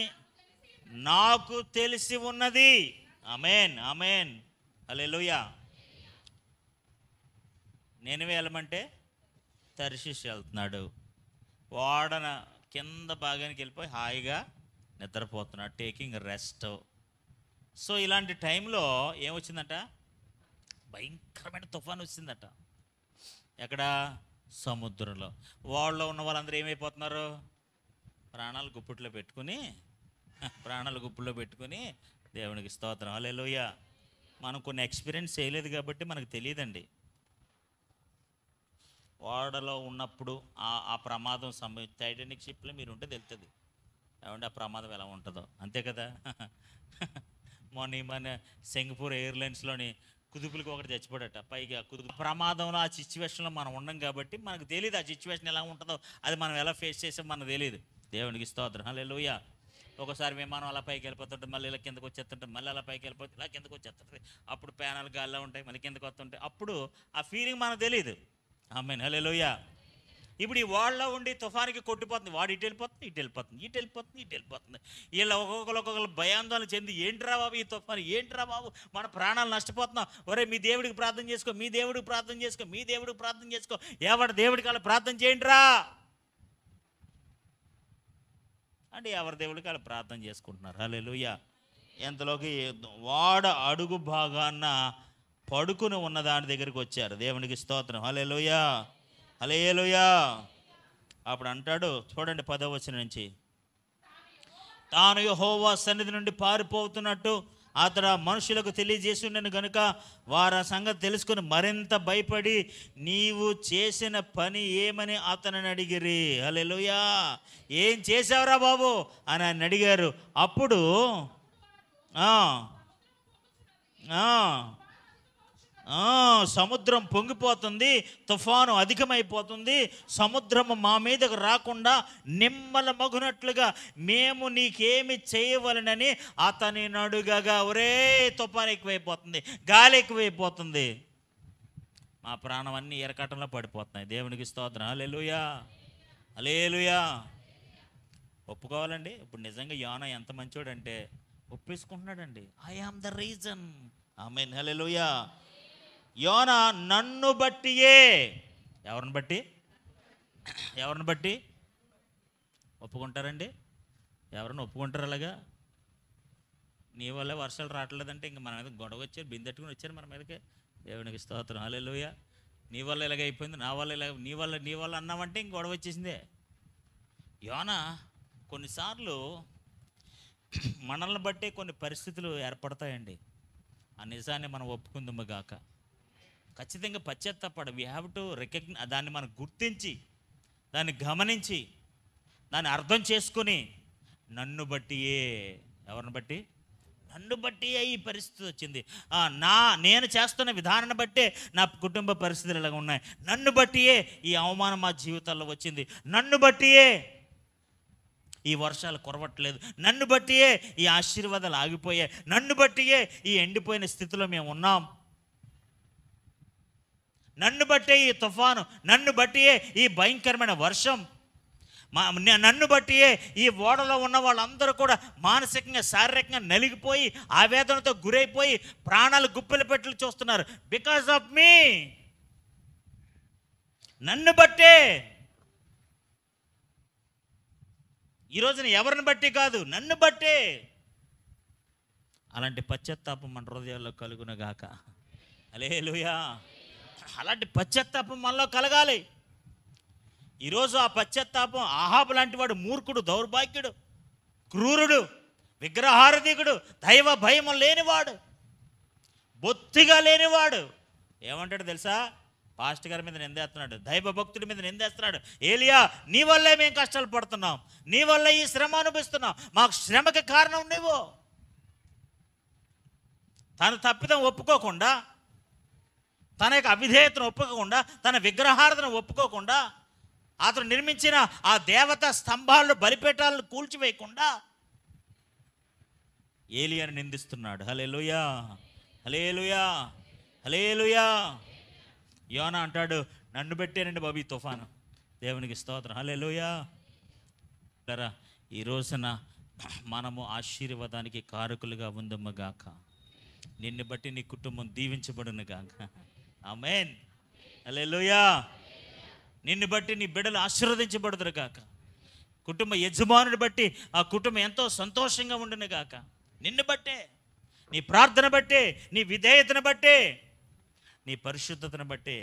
నాకు తెలిసి ఉన్నది. ఆమేన్, ఆమేన్, హల్లెలూయా. నినవే వెళ్ళమంటే తర్షీషు వెళ్తున్నాడు, వాడన కింద భాగానికి వెళ్ళిపోయి హాయిగా నిద్రపోతున్నాడు, టేకింగ్ రెస్ట్. సో ఇలాంటి టైంలో ఏమొచ్చిందట? భయంకరమైన తుఫాను వచ్చిందట. ఎక్కడ? సముద్రంలో. వాళ్ళలో ఉన్న వాళ్ళందరూ ఏమైపోతున్నారు? ప్రాణాలు గుప్పుట్లో పెట్టుకుని దేవునికి స్తోత్రం, హల్లెలూయా. మనం కొన్ని ఎక్స్పీరియన్స్ చేయలేదు కాబట్టి మనకు తెలియదండి. ఓడలో ఉన్నప్పుడు ఆ ప్రమాదం సంభవించి, టైటానిక్ షిప్లో మీరు ఉంటే తెలుస్తుంది ఏమంటే ఆ ప్రమాదం ఎలా ఉంటుందో, అంతే కదా. మన సింగపూర్ ఎయిర్లైన్స్లోని కుదుపులకి ఒకటి చచ్చిపోడట. పైగా ప్రమాదంలో ఆ సిచ్యువేషన్లో మనం ఉండం కాబట్టి మనకు తెలియదు ఆ సిచ్యువేషన్ ఎలా ఉంటుందో, అది మనం ఎలా ఫేస్ చేసాం మనకు తెలియదు. దేవునికి స్తోత్రం, హల్లెలూయా. ఒకసారి విమానం అలా పైకి వెళ్ళిపోతుంటే మళ్ళీ ఇలా కిందకు వచ్చేస్తుంటే, మళ్ళీ అలా పైకి వెళ్ళిపోతే ఇలా కిందకు వచ్చేస్తుంది, అప్పుడు ప్యానల్ గాల్లో ఉంటాయి, మళ్ళీ కిందకు వస్తుంటాయి, అప్పుడు ఆ ఫీలింగ్ మనకు తెలియదు. ఆమేన్, హల్లెలూయా. ఇప్పుడు ఈ వాళ్ళలో ఉండి తుఫానికి కొట్టిపోతుంది, వాడు ఇటు వెళ్ళిపోతుంది. వీళ్ళు ఒక్కొక్కరు భయాందోళన చెంది, ఏంట్రా బాబు ఈ తుఫాను, ఏంట్రా బాబు మన ప్రాణాలు నష్టపోతున్నాం, ఒరే మీ దేవుడికి ప్రార్థన చేసుకో, మీ దేవుడికి ప్రార్థన చేసుకో, ఎవరి దేవుడికి వాళ్ళు ప్రార్థన చేయండిరా అంటే ఎవరి దేవుడికి వాళ్ళు ప్రార్థన చేసుకుంటున్నారు. హల్లెలూయా. ఎంతలోకి వాడ అడుగు భాగాన్న పడుకుని ఉన్న దాని దగ్గరికి వచ్చారు. దేవునికి స్తోత్రం, హల్లెలూయా, హల్లెలూయా. అప్పుడు అంటాడు, చూడండి 10వ వచనం నుంచి, తాను యెహోవా సన్నిధి నుండి పారిపోతున్నట్టు అతడు మనుషులకు తెలియజేసి ఉండను గనుక వారు ఆ సంగతి తెలుసుకుని మరింత భయపడి నీవు చేసిన పని ఏమని అతనిని అడిగిరి. హల్లెలూయా. ఏం చేసావురా బాబు అని ఆయన అడిగారు. అప్పుడు సముద్రం పొంగిపోతుంది, తుఫాను అధికమైపోతుంది, సముద్రము మా మీదకు రాకుండా నిమ్మల మగునట్లుగా మేము నీకేమి చేయవలనని అతని అడుగగా, ఒరే తుఫాను ఎక్కువైపోతుంది, గాలి ఎక్కువైపోతుంది, మా ప్రాణం అన్నీ ఎరకటంలో పడిపోతున్నాయి. దేవునికి స్తోత్రం. హల్లెలూయా, హల్లెలూయా. ఒప్పుకోవాలండి. ఇప్పుడు నిజంగా యోనా ఎంత మంచోడంటే ఒప్పేసుకుంటున్నాడండి. I am the reason. Amen, hallelujah. యోనా నన్ను బట్టియే. ఎవరిని బట్టి? ఎవరిని బట్టి ఒప్పుకుంటారండి? ఎవరిని ఒప్పుకుంటారు? అలాగా నీ వల్లే వర్షాలు రావట్లేదంటే ఇంక మన మీద గొడవ వచ్చారు, బిందెట్టుకుని వచ్చారు మన మీదకి. దేవునికి స్తోత్రం. హల్లెలూయా. నీ వల్ల ఇలాగ అయిపోయింది, నా వల్ల ఇలా, నీ వల్ల అన్నామంటే ఇంక గొడవ వచ్చేసిందే. యోనా కొన్నిసార్లు మనల్ని బట్టే కొన్ని పరిస్థితులు ఏర్పడతాయండి. ఆ నిజాన్ని మనం ఒప్పుకుందాము గాక. ఖచ్చితంగా పశ్చాత్తాపడ. We have to recognise. దాన్ని మనం గుర్తించి, దాన్ని గమనించి, దాన్ని అర్థం చేసుకుని, నన్ను బట్టియే. ఎవరిని బట్టి? నన్ను బట్టియే ఈ పరిస్థితి వచ్చింది. నేను చేస్తున్న విధానాన్ని బట్టే నా కుటుంబ పరిస్థితులు ఇలాగ ఉన్నాయి. నన్ను బట్టియే ఈ అవమానం మా జీవితాల్లో వచ్చింది. నన్ను బట్టియే ఈ వర్షాలు కురవట్లేదు. నన్ను బట్టియే ఈ ఆశీర్వాదాలు ఆగిపోయాయి. నన్ను బట్టియే ఈ ఎండిపోయిన స్థితిలో మేము ఉన్నాం. నన్ను బట్టే ఈ తుఫాను, నన్ను బట్టియే ఈ భయంకరమైన వర్షం, నన్ను బట్టియే ఈ ఓడలో ఉన్న వాళ్ళందరూ కూడా మానసికంగా, శారీరకంగా నలిగిపోయి ఆవేదనతో గురైపోయి ప్రాణాలు గుప్పెలు పెట్టులు చూస్తున్నారు. బికాస్ ఆఫ్ మీ. నన్ను బట్టే. ఈ రోజున ఎవరిని బట్టి కాదు, నన్ను బట్టే. అలాంటి పశ్చాత్తాపం మన హృదయాల్లో కలుగునగాక. హల్లెలూయా. అలాంటి పశ్చాత్తాపం మనలో కలగాలి. ఈరోజు ఆ పశ్చాత్తాపం, అహాబు లాంటి వాడు మూర్ఖుడు, దౌర్భాగ్యుడు, క్రూరుడు, విగ్రహారాధికుడు, దైవ భయం లేనివాడు, బొత్తిగా లేనివాడు ఏమంటాడు తెలుసా? పాస్టర్ గారి మీద నిందేస్తున్నాడు, దైవ భక్తుడి మీద నిందేస్తున్నాడు. ఏలియా, నీ వల్లే మేము కష్టాలు పడుతున్నాం, నీ వల్లే ఈ శ్రమ అనుభవిస్తున్నాం, మాకు శ్రమకి కారణం నువ్వు. తన తప్పిదం ఒప్పుకోకుండా, తన యొక్క అవిధేయతను ఒప్పుకోకుండా, తన విగ్రహారాధన ఒప్పుకోకుండా, అతను నిర్మించిన ఆ దేవతా స్తంభాలను, బలిపీఠాలను కూల్చివేయకుండా ఏలియాను నిందిస్తున్నాడు. హల్లెలూయా, హల్లెలూయా, హల్లెలూయా. యోనా అంటాడు, నన్ను పెట్టానండి బాబు ఈ తుఫాను. దేవునికి స్తోత్రం. హల్లెలూయా. ఈ రోజున మనము ఆశీర్వాదానికి కారకులుగా ఉందమ్మ గాక. నిన్ను బట్టి నీ కుటుంబం దీవించబడును గాక. ఆమేన్, హల్లెలూయా. నిన్ను బట్టి నీ బిడ్డలు ఆశీర్వదించబడుదురు గాక. కుటుంబ యజమానుని బట్టి ఆ కుటుంబం ఎంతో సంతోషంగా ఉండును గాక. నిన్ను బట్టే, నీ ప్రార్థన బట్టే, నీ విధేయతను బట్టే, నీ పరిశుద్ధతను బట్టే.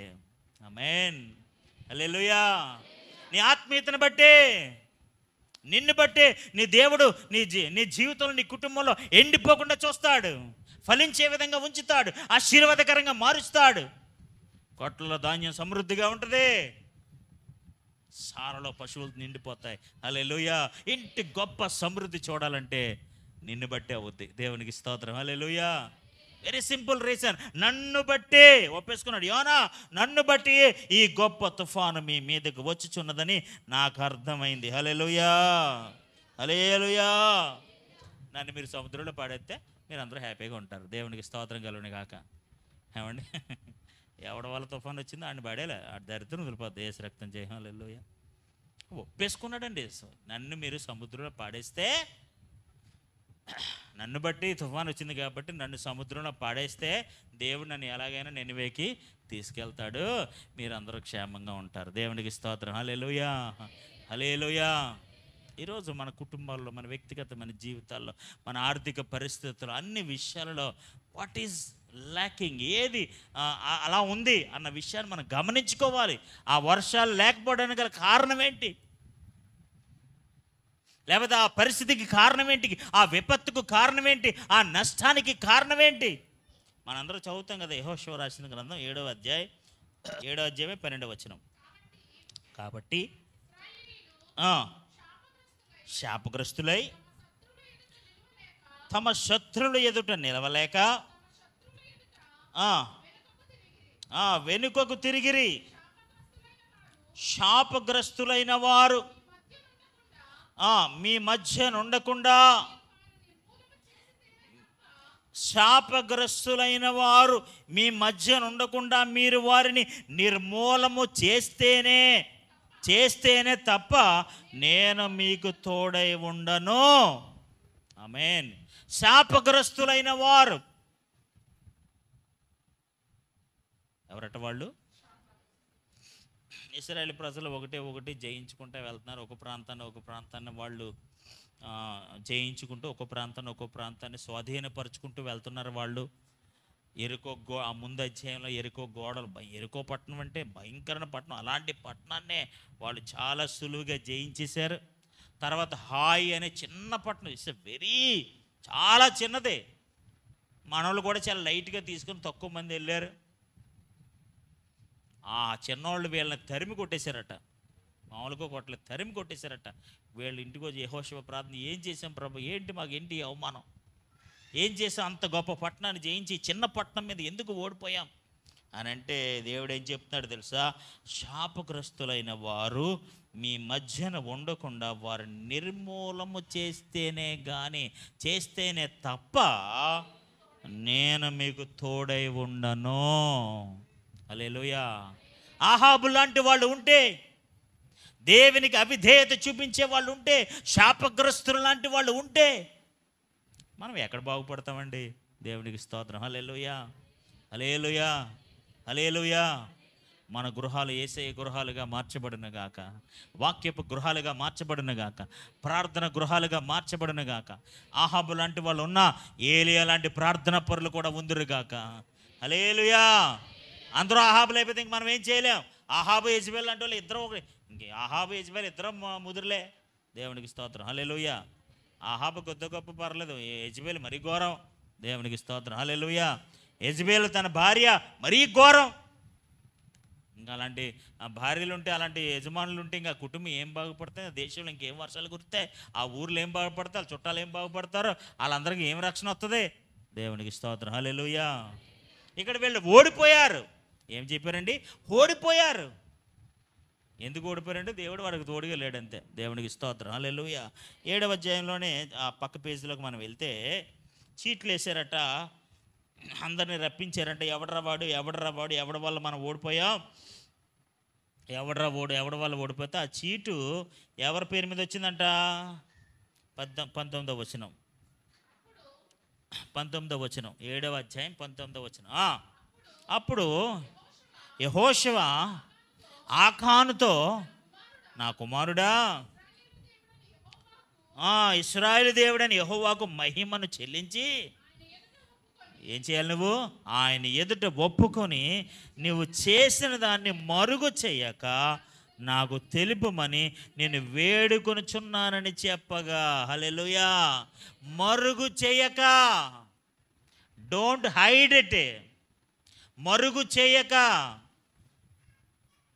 ఆమేన్, హల్లెలూయా. నీ ఆత్మీయతను బట్టే, నిన్ను బట్టే నీ దేవుడు నీ జీవితంలో, నీ కుటుంబంలో ఎండిపోకుండా చూస్తాడు, ఫలించే విధంగా ఉంచుతాడు, ఆశీర్వాదకరంగా మారుస్తాడు. కొట్లలో ధాన్యం సమృద్ధిగా ఉంటుంది, సారలో పశువులు నిండిపోతాయి. హల్లెలూయా. ఇంటి గొప్ప సమృద్ధి చూడాలంటే నిన్ను బట్టే అవుద్ది. దేవునికి స్తోత్రం. హల్లెలూయా. Very simple reason. నన్ను బట్టి ఒప్పేసుకున్నాడు యోనా. నన్ను బట్టి ఈ గొప్ప తుఫాను మీ మీదకు వచ్చుచున్నదని నాకు అర్థమైంది. హల్లెలూయా, హల్లెలూయా. నన్ను మీరు సముద్రంలో పాడేస్తే మీరు అందరూ హ్యాపీగా ఉంటారు. దేవునికి స్తోత్రం కలుగును గాక. ఏమండి, ఎవడ వల్ల తుఫాను వచ్చిందో ఆయన పడేలే, ఆ దరిద్రం వదిలిపోద్ది. యేసు రక్తం చేయం. హల్లెలూయా. ఒప్పేసుకున్నాడండి. నన్ను మీరు సముద్రంలో పాడేస్తే, నన్ను బట్టి తుఫాను వచ్చింది కాబట్టి నన్ను సముద్రంలో పాడేస్తే దేవుడు నన్ను ఎలాగైనా నినివేకి తీసుకెళ్తాడు, మీరందరూ క్షేమంగా ఉంటారు. దేవునికి స్తోత్రం. హల్లెలూయా, హల్లెలూయా. ఈరోజు మన కుటుంబాల్లో, మన వ్యక్తిగతమైన జీవితాల్లో, మన ఆర్థిక పరిస్థితుల్లో, అన్ని విషయాలలో వాట్ ఈజ్ ల్యాకింగ్, ఏది అలా ఉంది అన్న విషయాన్ని మనం గమనించుకోవాలి. ఆ వర్షాలు లేకపోవడానికి గల కారణం ఏంటి? లేకపోతే ఆ పరిస్థితికి కారణం ఏంటి, ఆ విపత్తుకు కారణం ఏంటి, ఆ నష్టానికి కారణం ఏంటి? మనందరూ చదువుతాం కదా యెహోషువ రాసిన గ్రంథం 7వ అధ్యాయం 12వ వచనం. కాబట్టి శాపగ్రస్తులై తమ శత్రువుల ఎదుట నిలవలేక వెనుకకు తిరిగిరి. శాపగ్రస్తులైన వారు మీ మధ్య నుండకుండా, శాపగ్రస్తులైన వారు మీ మధ్య ఉండకుండా మీరు వారిని నిర్మూలము చేస్తేనే తప్ప నేను మీకు తోడై ఉండను. ఆమేన్. శాపగ్రస్తులైన వారు ఎవరట? వాళ్ళు ఇశ్రాయేలు ప్రజలు ఒకటి జయించుకుంటూ వెళ్తున్నారు. ఒక ప్రాంతాన్ని వాళ్ళు జయించుకుంటూ ఒక ప్రాంతాన్ని స్వాధీనపరుచుకుంటూ వెళ్తున్నారు. వాళ్ళు ఆ ముందు అధ్యాయంలో ఎరికో పట్టణం అంటే భయంకరమైన పట్టణం. అలాంటి పట్టణాన్నే వాళ్ళు చాలా సులువుగా జయించేశారు. తర్వాత హాయ్ అనే చిన్న పట్టణం, చాలా చిన్నదే. మనోళ్ళు కూడా చాలా లైట్గా తీసుకుని తక్కువ మంది వెళ్ళారు. ఆ చిన్నోళ్ళు వీళ్ళని తరిమి కొట్టేశారట. మామూలుగా కొట్టలేదు, తరిమి కొట్టేశారట. వీళ్ళు ఇంటికి వచ్చి యెహోషువ ప్రార్థన, ఏం చేశాం ప్రభు, మాకేంటి అవమానం, ఏం చేసాం, అంత గొప్ప పట్టణాన్ని జయించి చిన్న పట్టణం మీద ఎందుకు ఓడిపోయాం అని అంటే దేవుడు ఏం చెప్తున్నాడు తెలుసా? శాపగ్రస్తులైన వారు మీ మధ్యన ఉండకుండా వారు నిర్మూలము చేస్తేనే తప్ప నేను మీకు తోడై ఉండను. హల్లెలూయా. ఆహాబు లాంటి వాళ్ళు ఉంటే, దేవునికి అవిధేయత చూపించే వాళ్ళు ఉంటే, శాపగ్రస్తులు లాంటి వాళ్ళు ఉంటే మనం ఎక్కడ బాగుపడతామండి? దేవునికి స్తోత్రం. హల్లెలూయా, హల్లెలూయా, హల్లెలూయా. మన గృహాలు యేసయ్య గృహాలుగా మార్చబడును గాక, వాక్యపు గృహాలుగా మార్చబడును గాక, ప్రార్థన గృహాలుగా మార్చబడును గాక. ఆహాబు లాంటి వాళ్ళు ఉన్నా ఏలియా లాంటి ప్రార్థన పరులు కూడా ఉందురు గాక. హల్లెలూయా. అందరూ ఆహాబులు అయిపోతే ఇంక మనం ఏం చేయలేం. ఆహాబు యెజబెల్ లాంటి వాళ్ళు ఇద్దరు ఆహాబు యెజబెల్ ఇద్దరం ముదురులే. దేవునికి స్తోత్రం. హల్లెలూయా. ఆహాబు కొద్ది గొప్ప పర్లేదు, యెజబెల్ మరీ ఘోరం. దేవునికి స్తోత్రం. హల్లెలూయా. యెజబెల్ తన భార్య మరీ ఘోరం. ఇంకా అలాంటి భార్యలు ఉంటే, అలాంటి యజమానులు ఉంటే ఇంకా కుటుంబం ఏం బాగుపడతాయి? దేశంలో ఇంకేం వర్షాలు కురుతాయి? ఆ ఊర్లో ఏం బాగుపడతారు? వాళ్ళ చుట్టాలు ఏం బాగుపడతారో? వాళ్ళందరికీ ఏం రక్షణ వస్తుంది? దేవునికి స్తోత్రం. హల్లెలూయా. ఇక్కడ వీళ్ళు ఓడిపోయారు. ఏం చెప్పారండి? ఓడిపోయారు. ఎందుకు ఓడిపోయారంటే దేవుడు వాడికి తోడుగా లేడంతే. దేవునికి స్తోత్రం. హల్లెలూయా. 7వ అధ్యాయంలోనే ఆ పక్క పేజీలోకి మనం వెళ్తే చీట్లు వేసారట, అందరినీ రప్పించారంట. ఎవడరా వాడు, ఎవడి వల్ల మనం ఓడిపోయాం, ఎవడి వల్ల ఓడిపోతే ఆ చీటు ఎవరి పేరు మీద వచ్చిందంట? 19వ వచనం, 7వ అధ్యాయం 19వ వచనం. అప్పుడు యెహోషువ ఆకానుతో, నా కుమారుడా, ఇశ్రాయేలు దేవుడని యెహోవాకు మహిమను చెల్లించి ఏం చేయాలి? నువ్వు ఆయన ఎదుట ఒప్పుకొని నువ్వు చేసిన దాన్ని మరుగు చేయక నాకు తెలుపుమని నేను వేడుకొనుచున్నానని చెప్పగా. హల్లెలూయా. మరుగు చేయక, డోంట్ హైడ్ ఇట్, మరుగు చేయక.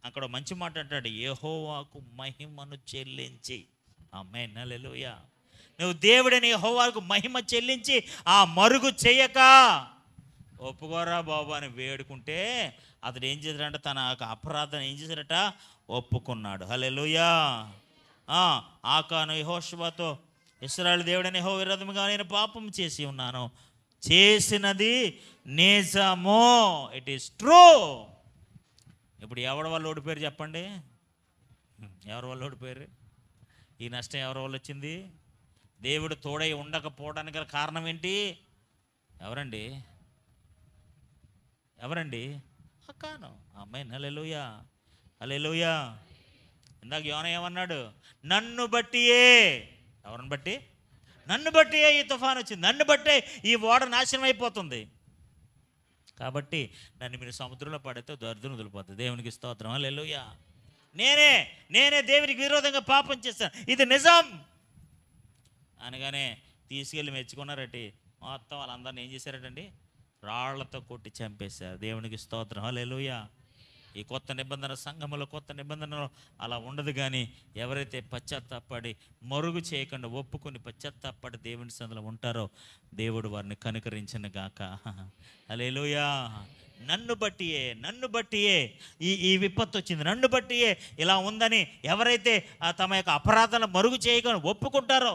అక్కడ మంచి మాట అంటాడు, యెహోవాకు మహిమను చెల్లించి. ఆమేన్. హల్లెలూయా. నువ్వు దేవుడని యెహోవాకు మహిమ చెల్లించి ఆ మరుగు చేయక, ఒప్పుకోరా బాబు అని వేడుకుంటే అతడు ఏం చేశాడంట? తన అపరాధం ఏం చేశాడట? ఒప్పుకున్నాడు. హల్లెలూయా. ఆకాను యెహోషువతో, ఇశ్రాయేలు దేవుడని యెహోవా విరోధముగా నేను పాపం చేసి ఉన్నాను, చేసినది నిజమో, ఇట్ ఈస్ ట్రూ. ఇప్పుడు ఎవరి వల్ల ఓడిపోయారు చెప్పండి? ఎవరి వల్ల ఓడిపోయారు? ఈ నష్టం ఎవరి వల్ల వచ్చింది? దేవుడు తోడై ఉండకపోవడానికి గల కారణం ఏంటి? ఎవరండి? అకాను. ఆమేన్. హల్లెలూయా, హల్లెలూయా. ఇందాక యోనా ఏమన్నాడు? నన్ను బట్టియే. ఎవరిని బట్టి? నన్ను బట్టియే ఈ తుఫాను వచ్చింది, నన్ను బట్టే ఈ ఓడ నాశనం అయిపోతుంది. కాబట్టి నన్ను మీరు సముద్రంలో పడితే దరిద్రం వదిలిపోతుంది. దేవునికి స్తోత్రం. హల్లెలూయా. నేనే దేవునికి విరోధంగా పాపం చేస్తాను, ఇది నిజం. అనగానే తీసుకెళ్ళి మెచ్చుకున్నారటి. మొత్తం వాళ్ళందరినీ ఏం చేశారటండి? రాళ్లతో కొట్టి చంపేశారు. దేవునికి స్తోత్రం, హల్లెలూయా. ఈ కొత్త నిబంధన సంఘములో, కొత్త నిబంధనలో అలా ఉండదు. కానీ ఎవరైతే పశ్చాత్తాపడి మరుగు చేయకుండా ఒప్పుకొని పశ్చాత్తాపడి దేవుని సన్నిధిలో ఉంటారో దేవుడు వారిని కనుకరించిన గాక. హల్లెలూయా. నన్ను బట్టియే ఈ విపత్తు వచ్చింది, నన్ను బట్టియే ఇలా ఉందని ఎవరైతే తమ యొక్క అపరాధాలను మరుగు చేయకుండా ఒప్పుకుంటారో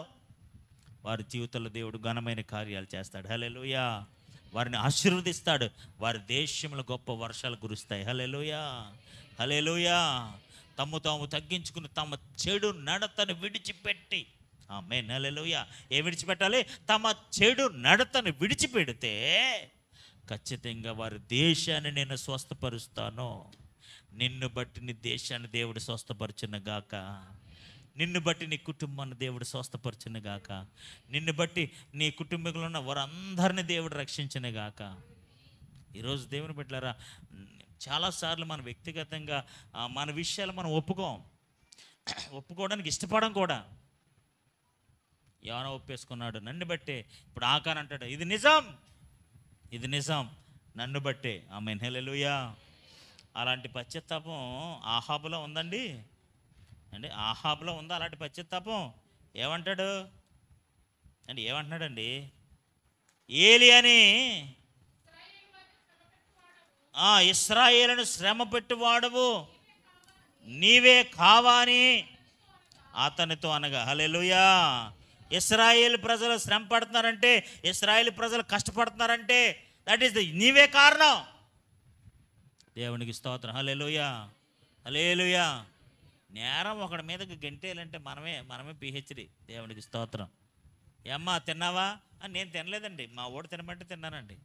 వారి జీవితంలో దేవుడు ఘనమైన కార్యాలు చేస్తాడు. హల్లెలూయా. వారిని ఆశీర్వదిస్తాడు. వారి దేశంలో గొప్ప వర్షాలు కురుస్తాయి. హల్లెలూయా, హల్లెలూయా. తాము తగ్గించుకుని తమ చెడు నడతను విడిచిపెట్టి, ఆమేన్, హల్లెలూయా. ఏం విడిచిపెట్టాలి? తమ చెడు నడతను విడిచిపెడితే ఖచ్చితంగా వారి దేశాన్ని నేను స్వస్థపరుస్తాను. నిన్ను బట్టి నీ దేశాన్ని దేవుడు స్వస్థపరచును గాక. నిన్ను బట్టి నీ కుటుంబాన్ని దేవుడు స్వస్థపరచును గాక. నిన్ను బట్టి నీ కుటుంబంలో ఉన్న వారందరినీ దేవుడు రక్షించును గాక. ఈరోజు దేవుని బిడ్డలారా, చాలాసార్లు మన వ్యక్తిగతంగా మన విషయాలు మనం ఒప్పుకోవడానికి ఇష్టపడం కూడా. ఎవరో ఒప్పేసుకున్నాడు నన్ను బట్టే. ఇప్పుడు ఆకాన్ అంటాడు ఇది నిజం నన్ను బట్టే. ఆమేన్, హల్లెలూయా. అలాంటి పశ్చాత్తాపం ఆహాబులో ఉందండి అండి. ఆహాబులో ఉందా అలాంటి పశ్చాత్తాపం? ఏమంటాడు అండి? ఏమంటున్నాడండి? ఏలియాని ఇశ్రాయేలును శ్రమ పెట్టువాడవు నీవే కావాని అతనితో అనగా. హల్లెలూయా. ఇశ్రాయేలు ప్రజలు శ్రమ పడుతున్నారంటే, ఇశ్రాయేలు ప్రజలు కష్టపడుతున్నారంటే దట్ ఈస్ నీవే కారణం. దేవునికి స్తోత్రం, హల్లెలూయా, హల్లెలూయా. నేరం ఒకడి మీదకి గెంటేయాలంటే మనమే పిహెచ్డి. దేవునికి స్తోత్రం. ఏమ్మా తిన్నావా? నేను తినలేదండి, మా ఓడి తినమంటే తిన్నానండి.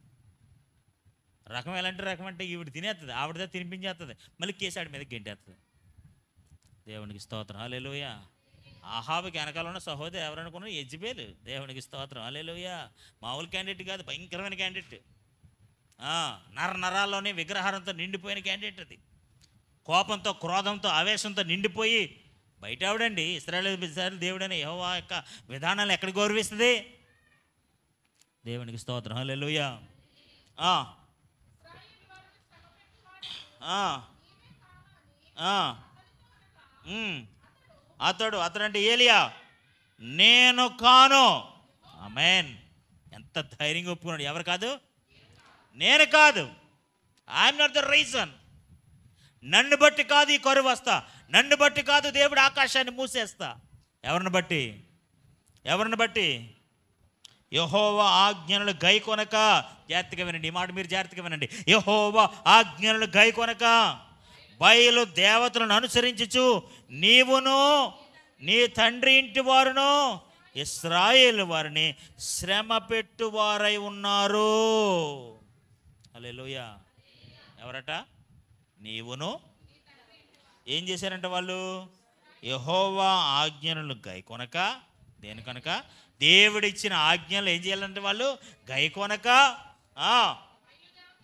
రకం ఎలాంటి రకం అంటే ఈవిడ తినేస్తుంది, ఆవిడతో తినిపించేస్తుంది, మళ్ళీ కేసాడి మీద గెంటేస్తుంది. దేవునికి స్తోత్రం, హల్లెలూయా. ఆహాబుకి వెనకాల ఉన్న సహోదరు ఎవరనుకున్నా? యెజబెలు. దేవునికి స్తోత్రం, హల్లెలూయా. మామూలు క్యాండిడేట్ కాదు, భయంకరమైన క్యాండిడేట్. నరాల్లోనే విగ్రహారంతో నిండిపోయిన క్యాండిడేట్ అది. కోపంతో, క్రోధంతో, ఆవేశంతో నిండిపోయి బయట ఆవిడండి. ఇశ్రాయేలు దేవుడని యెహోవా యొక్క విధానాలు ఎక్కడ గౌరవిస్తుంది? దేవునికి స్తోత్రం, హల్లెలూయా. అతడంటే ఏలియా నేను కాను. ఆమేన్. ఎంత ధైర్యంగా ఒప్పుకున్నాడు. ఎవరు కాదు? నేను కాదు. I'm not the reason. నన్ను బట్టి కాదు ఈ కరువు వస్తా, నన్ను బట్టి కాదు దేవుడు ఆకాశాన్ని మూసేస్తా. ఎవరిని బట్టి? యెహోవా ఆజ్ఞలను గైకొనక. జాగ్రత్తగా వినండి ఈ మాట, మీరు జాగ్రత్తగా వినండి. యెహోవా ఆజ్ఞలను గైకొనక బయలు దేవతలను అనుసరించుచు నీవును నీ తండ్రి ఇంటి వారును ఇశ్రాయేలు వారిని శ్రమ పెట్టువారై ఉన్నారు. హల్లెలూయా. ఎవరట? నీవును. ఏం చేశారంట వాళ్ళు? యెహోవా ఆజ్ఞలను గైకొనక. దేనికనక? దేవుడిచ్చిన ఆజ్ఞలు ఏం చేయాలంటే వాళ్ళు గైకొనక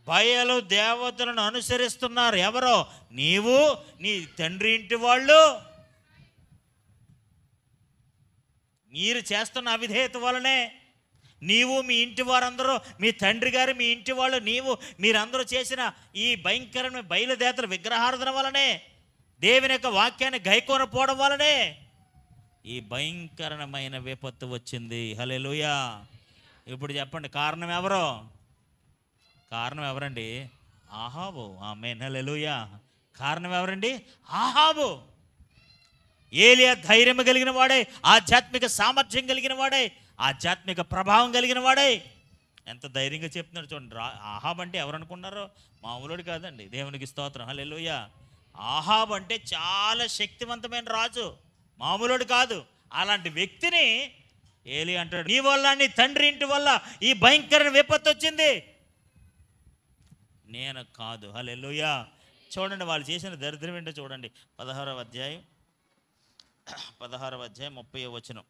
బయలు దేవతలను అనుసరిస్తున్నారు. ఎవరో? నీవు నీ తండ్రి ఇంటి వాళ్ళు. మీరు చేస్తున్న అవిధేయత వలనే నీవు, మీ ఇంటి వారందరూ, మీ తండ్రి గారు, మీ ఇంటి వాళ్ళు, మీరందరూ చేసిన ఈ భయంకరమైన బయలుదేవతల విగ్రహారాధన వలనే, దేవుని యొక్క వాక్యాన్ని గైకొనపోవడం వలనే ఈ భయంకరమైన విపత్తు వచ్చింది. హల్లెలూయా. ఇప్పుడు చెప్పండి, కారణం ఎవరండి? ఆహాబు. ఆమేన్, హల్లెలూయా. కారణం ఎవరండి? ఆహాబు. ఏలియా ధైర్యం కలిగిన వాడే, ఆధ్యాత్మిక సామర్థ్యం కలిగిన వాడే, ఆధ్యాత్మిక ప్రభావం కలిగిన వాడే. ఎంత ధైర్యంగా చెప్తున్నాడు చూడండి. ఆహాబ్ అంటే ఎవరు అనుకున్నారో? మామూలుడు కాదండి. దేవునికి స్తోత్రం, హల్లెలూయా. ఆహాబ్ అంటే చాలా శక్తివంతమైన రాజు, మామూలుడు కాదు. అలాంటి వ్యక్తిని ఏలి అంటాడు, నీ వల్ల, నీ తండ్రి ఇంటి వల్ల ఈ భయంకర విపత్తు వచ్చింది, నేను కాదు. హల్లెలూయా. చూడండి వాళ్ళు చేసిన దరిద్రం ఏంటో చూడండి. 16వ అధ్యాయం 30వ వచనం.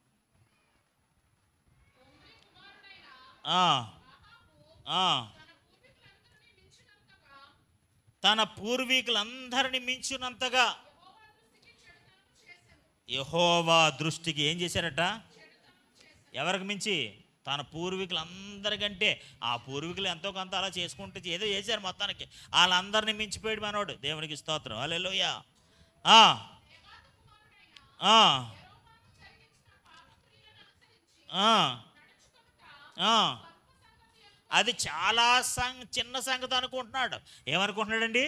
తన పూర్వీకులందరినీ మించినంతగా యెహోవా దృష్టికి ఏం చేశారట? ఎవరికి మించి? తన పూర్వీకులందరికంటే. ఆ పూర్వీకులు ఎంతో కొంత అలా చేసుకుంటే ఏదో చేశారు మొత్తానికి. వాళ్ళందరినీ మించిపోయాడు మనోడు. దేవునికి స్తోత్రం, హల్లెలూయా. అది చాలా చిన్న సంగతి అనుకుంటున్నాడు. ఏమనుకుంటున్నాడండి?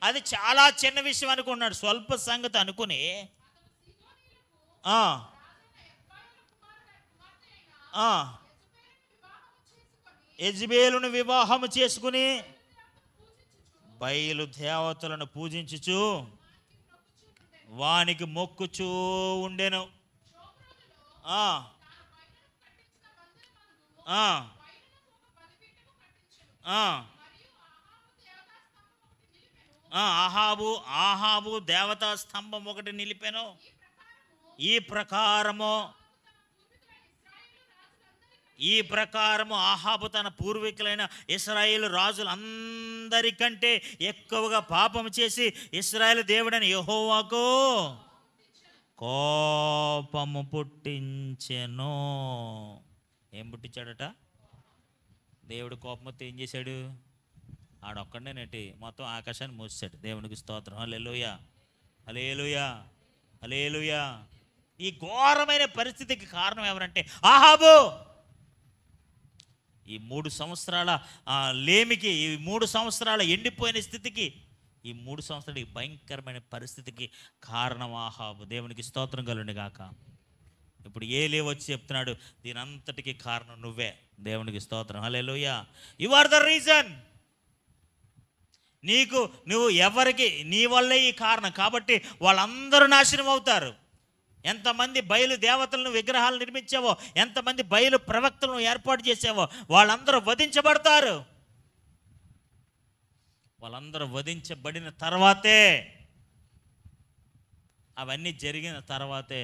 అది చాలా చిన్న విషయం అనుకుంటున్నాడు. స్వల్ప సంగతి అనుకుని యెజబేలును వివాహము చేసుకుని బయలు దేవతలను పూజించుచు వానికి మొక్కుచూ ఉండెను. ఆహాబు దేవతా స్తంభం ఒకటి నిలిపెను. ఈ ప్రకారము ఆహాబు తన పూర్వీకులైన ఇశ్రాయేలు రాజులందరికంటే ఎక్కువగా పాపం చేసి ఇశ్రాయేలు దేవుడైన యెహోవాకు కోపము పుట్టించెను. ఏం పుట్టించాడట? దేవుడు కోపంతో ఏం చేశాడు? ఆడొక్కడే నెట్టి మొత్తం ఆకాశాన్ని మూసాడు. దేవునికి స్తోత్రం, హల్లెలూయా, హల్లెలూయా, హల్లెలూయా. ఈ ఘోరమైన పరిస్థితికి కారణం ఎవరంటే ఆహాబు. ఈ 3 సంవత్సరాల లేమికి, ఈ 3 సంవత్సరాల ఎండిపోయిన స్థితికి, ఈ 3 సంవత్సరాల భయంకరమైన పరిస్థితికి కారణం ఆహాబు. దేవునికి స్తోత్రం కలుగును గాక. ఇప్పుడు ఏలీ వచ్చి చెప్తున్నాడు, దీని అంతటికి కారణం నువ్వే. దేవునికి స్తోత్రం, hallelujah. You are the reason. నువ్వు ఎవరికి, నీ వల్లే ఈ కారణం. కాబట్టి వాళ్ళందరూ నాశనం అవుతారు. ఎంతమంది బయలు దేవతలను విగ్రహాలు నిర్మించావో, ఎంతమంది బయలు ప్రవక్తలను ఏర్పాటు చేసావో వాళ్ళందరూ వధించబడతారు. వాళ్ళందరూ వధించబడిన తర్వాతే, అవన్నీ జరిగిన తర్వాతే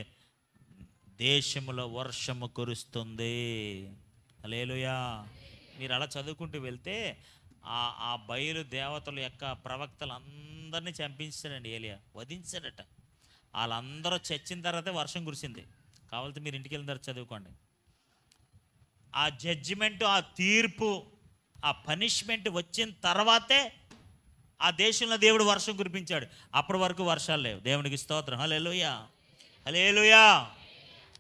దేశంలో వర్షము కురుస్తుంది. హల్లెలూయా. మీరు అలా చదువుకుంటూ వెళ్తే ఆ బయలు దేవతల యొక్క ప్రవక్తలందరినీ చంపించాడండి ఏలియా, వధించాడట. వాళ్ళందరూ చచ్చిన తర్వాతే వర్షం కురిసింది. కావాలంటే మీరు ఇంటికి వెళ్ళిన తర్వాత చదువుకోండి. ఆ జడ్జిమెంట్, ఆ తీర్పు, ఆ పనిష్మెంట్ వచ్చిన తర్వాతే ఆ దేశంలో దేవుడు వర్షం కురిపించాడు. అప్పటి వరకు వర్షాలు లేవు. దేవునికి స్తోత్రం, హల్లెలూయా, హల్లెలూయా.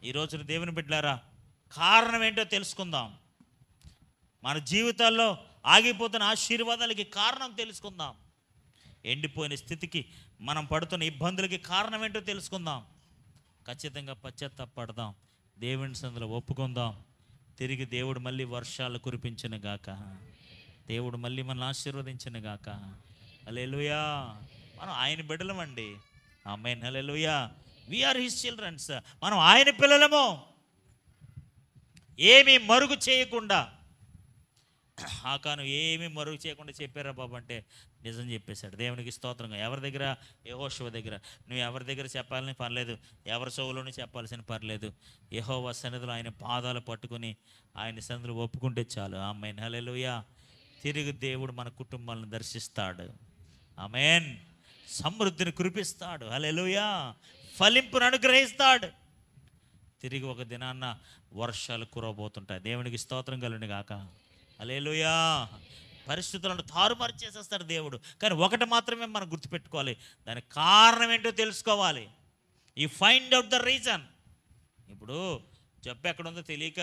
ఈ రోజున దేవుని బిడ్డలారా, కారణం ఏంటో తెలుసుకుందాం. మన జీవితాల్లో ఆగిపోతున్న ఆశీర్వాదాలకి కారణం తెలుసుకుందాం. ఎండిపోయిన స్థితికి, మనం పడుతున్న ఇబ్బందులకి కారణం ఏంటో తెలుసుకుందాం. ఖచ్చితంగా పశ్చాత్తాపడదాం, దేవుని సన్నిధిలో ఒప్పుకుందాం. తిరిగి దేవుడు మళ్ళీ వర్షాలు కురిపించును గాక. దేవుడు మళ్ళీ మనల్ని ఆశీర్వదించును గాక. హల్లెలూయా. మనం ఆయన బిడ్డలమండి. Amen, hallelujah. We are his childrens. మనం ఆయన పిల్లలము. ఏమీ మరుగు చేయకుండా, ఆకాను ఏమీ మరుగు చేయకుండా చెప్పారా బాబు అంటే నిజం చెప్పేశాడు. దేవునికి స్తోత్రంగా. ఎవరి దగ్గర? యెహోషువ దగ్గర. నువ్వు ఎవరి దగ్గర చెప్పాలని పర్లేదు, ఎవరి చెవులోనే చెప్పాల్సిన పర్లేదు. యెహోవా సన్నిధిలో ఆయన పాదాలు పట్టుకుని ఆయన సన్నిధిలో ఒప్పుకుంటే చాలు. ఆమేన్, హల్లెలూయా. తిరిగి దేవుడు మన కుటుంబాలను దర్శిస్తాడు. ఆమేన్. సమృద్ధిని కురిపిస్తాడు. హల్లెలూయా. ఫలింపును అనుగ్రహిస్తాడు. తిరిగి ఒక దినాన్న వర్షాలు కురవబోతుంటాయి. దేవునికి స్తోత్రం కలుగును గాక. హల్లెలూయా. పరిస్థితులను తారుమారు చేసేస్తాడు దేవుడు. కానీ ఒకటి మాత్రమే మనం గుర్తుపెట్టుకోవాలి, దానికి కారణం ఏంటో తెలుసుకోవాలి. You find out the reason. ఇప్పుడు జబ్బు ఎక్కడ ఉందో తెలియక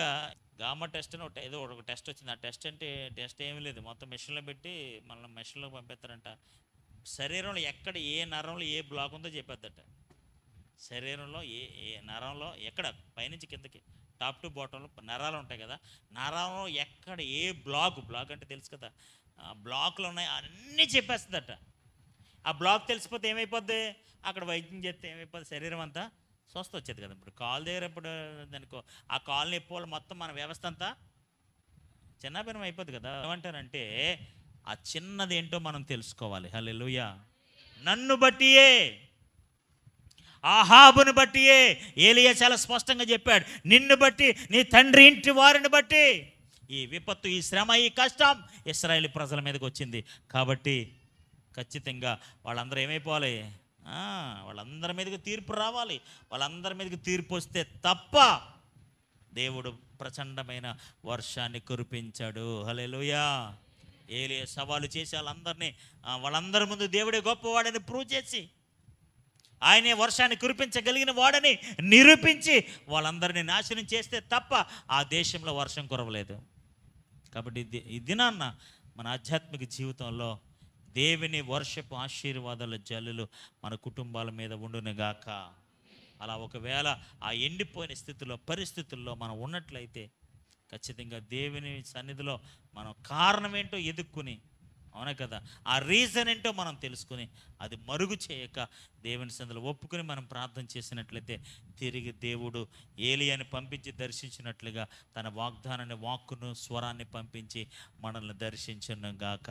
గామా టెస్ట్ అని ఏదో ఒక టెస్ట్ వచ్చింది. ఆ టెస్ట్ అంటే టెస్ట్ ఏమీ లేదు, మొత్తం మెషిన్లో పెట్టి మనల్ని మెషిన్లో పంపిస్తారంట. శరీరంలో ఎక్కడ ఏ నరంలో ఏ బ్లాక్ ఉందో చెప్పేద్దట. శరీరంలో ఏ నరంలో ఎక్కడ పైనుంచి కిందకి టాప్ టు బాటంలో నరాలు ఉంటాయి కదా, నరంలో ఎక్కడ ఏ బ్లాక్ అంటే తెలుసు కదా, బ్లాక్లు ఉన్నాయి అన్నీ చెప్పేస్తుందట. ఆ బ్లాక్ తెలిసిపోతే ఏమైపోద్ది? అక్కడ వైద్యం చేస్తే ఏమైపోద్ది? శరీరం అంతా స్వస్థ వచ్చేది కదా. ఇప్పుడు కాలు దగ్గర ఇప్పుడు దానికో ఆ కాలుని ఎప్పుడు మొత్తం మన వ్యవస్థ అంతా చిన్నభిన్నం అయిపోద్ది కదా. ఏమంటారంటే ఆ చిన్నది ఏంటో మనం తెలుసుకోవాలి. హల్లెలూయా. నన్ను బట్టియే, ఆహాబుని బట్టియే ఏలియా చాలా స్పష్టంగా చెప్పాడు, నిన్ను బట్టి, నీ తండ్రి ఇంటి వారిని బట్టి ఈ విపత్తు, ఈ శ్రమ, ఈ కష్టం ఇశ్రాయేలు ప్రజల మీదకి వచ్చింది. కాబట్టి ఖచ్చితంగా వాళ్ళందరూ ఏమైపోవాలి? వాళ్ళందరి మీదకి తీర్పు రావాలి. వాళ్ళందరి మీదకి తీర్పు వస్తే తప్ప దేవుడు ప్రచండమైన వర్షాన్ని కురిపించాడు. హల్లెలూయా. ఏలియా సవాలు చేసి వాళ్ళందరి ముందు దేవుడే గొప్పవాడని ప్రూవ్ చేసి ఆయనే వర్షాన్ని కురిపించగలిగిన వాడని నిరూపించి వాళ్ళందరినీ నాశనం చేస్తే తప్ప ఆ దేశంలో వర్షం కురవలేదు. కాబట్టి ఈ దినాన్న మన ఆధ్యాత్మిక జీవితంలో దేవుని వర్షపు ఆశీర్వాదాల జల్లులు మన కుటుంబాల మీద ఉండునుగాక. అలా ఒకవేళ ఆ ఎండిపోయిన పరిస్థితుల్లో మనం ఉన్నట్లయితే ఖచ్చితంగా దేవుని సన్నిధిలో మనం కారణం ఏంటో ఎదుక్కుని, అవునా కదా, ఆ రీజన్ ఏంటో మనం తెలుసుకుని అది మరుగు చేయక దేవుని సన్నిధిలో ఒప్పుకుని మనం ప్రార్థన చేసినట్లయితే తిరిగి దేవుడు ఏలియాని పంపించి దర్శించినట్లుగా తన వాగ్దానాన్ని, వాక్కును, స్వరాన్ని పంపించి మనల్ని దర్శించును గాక.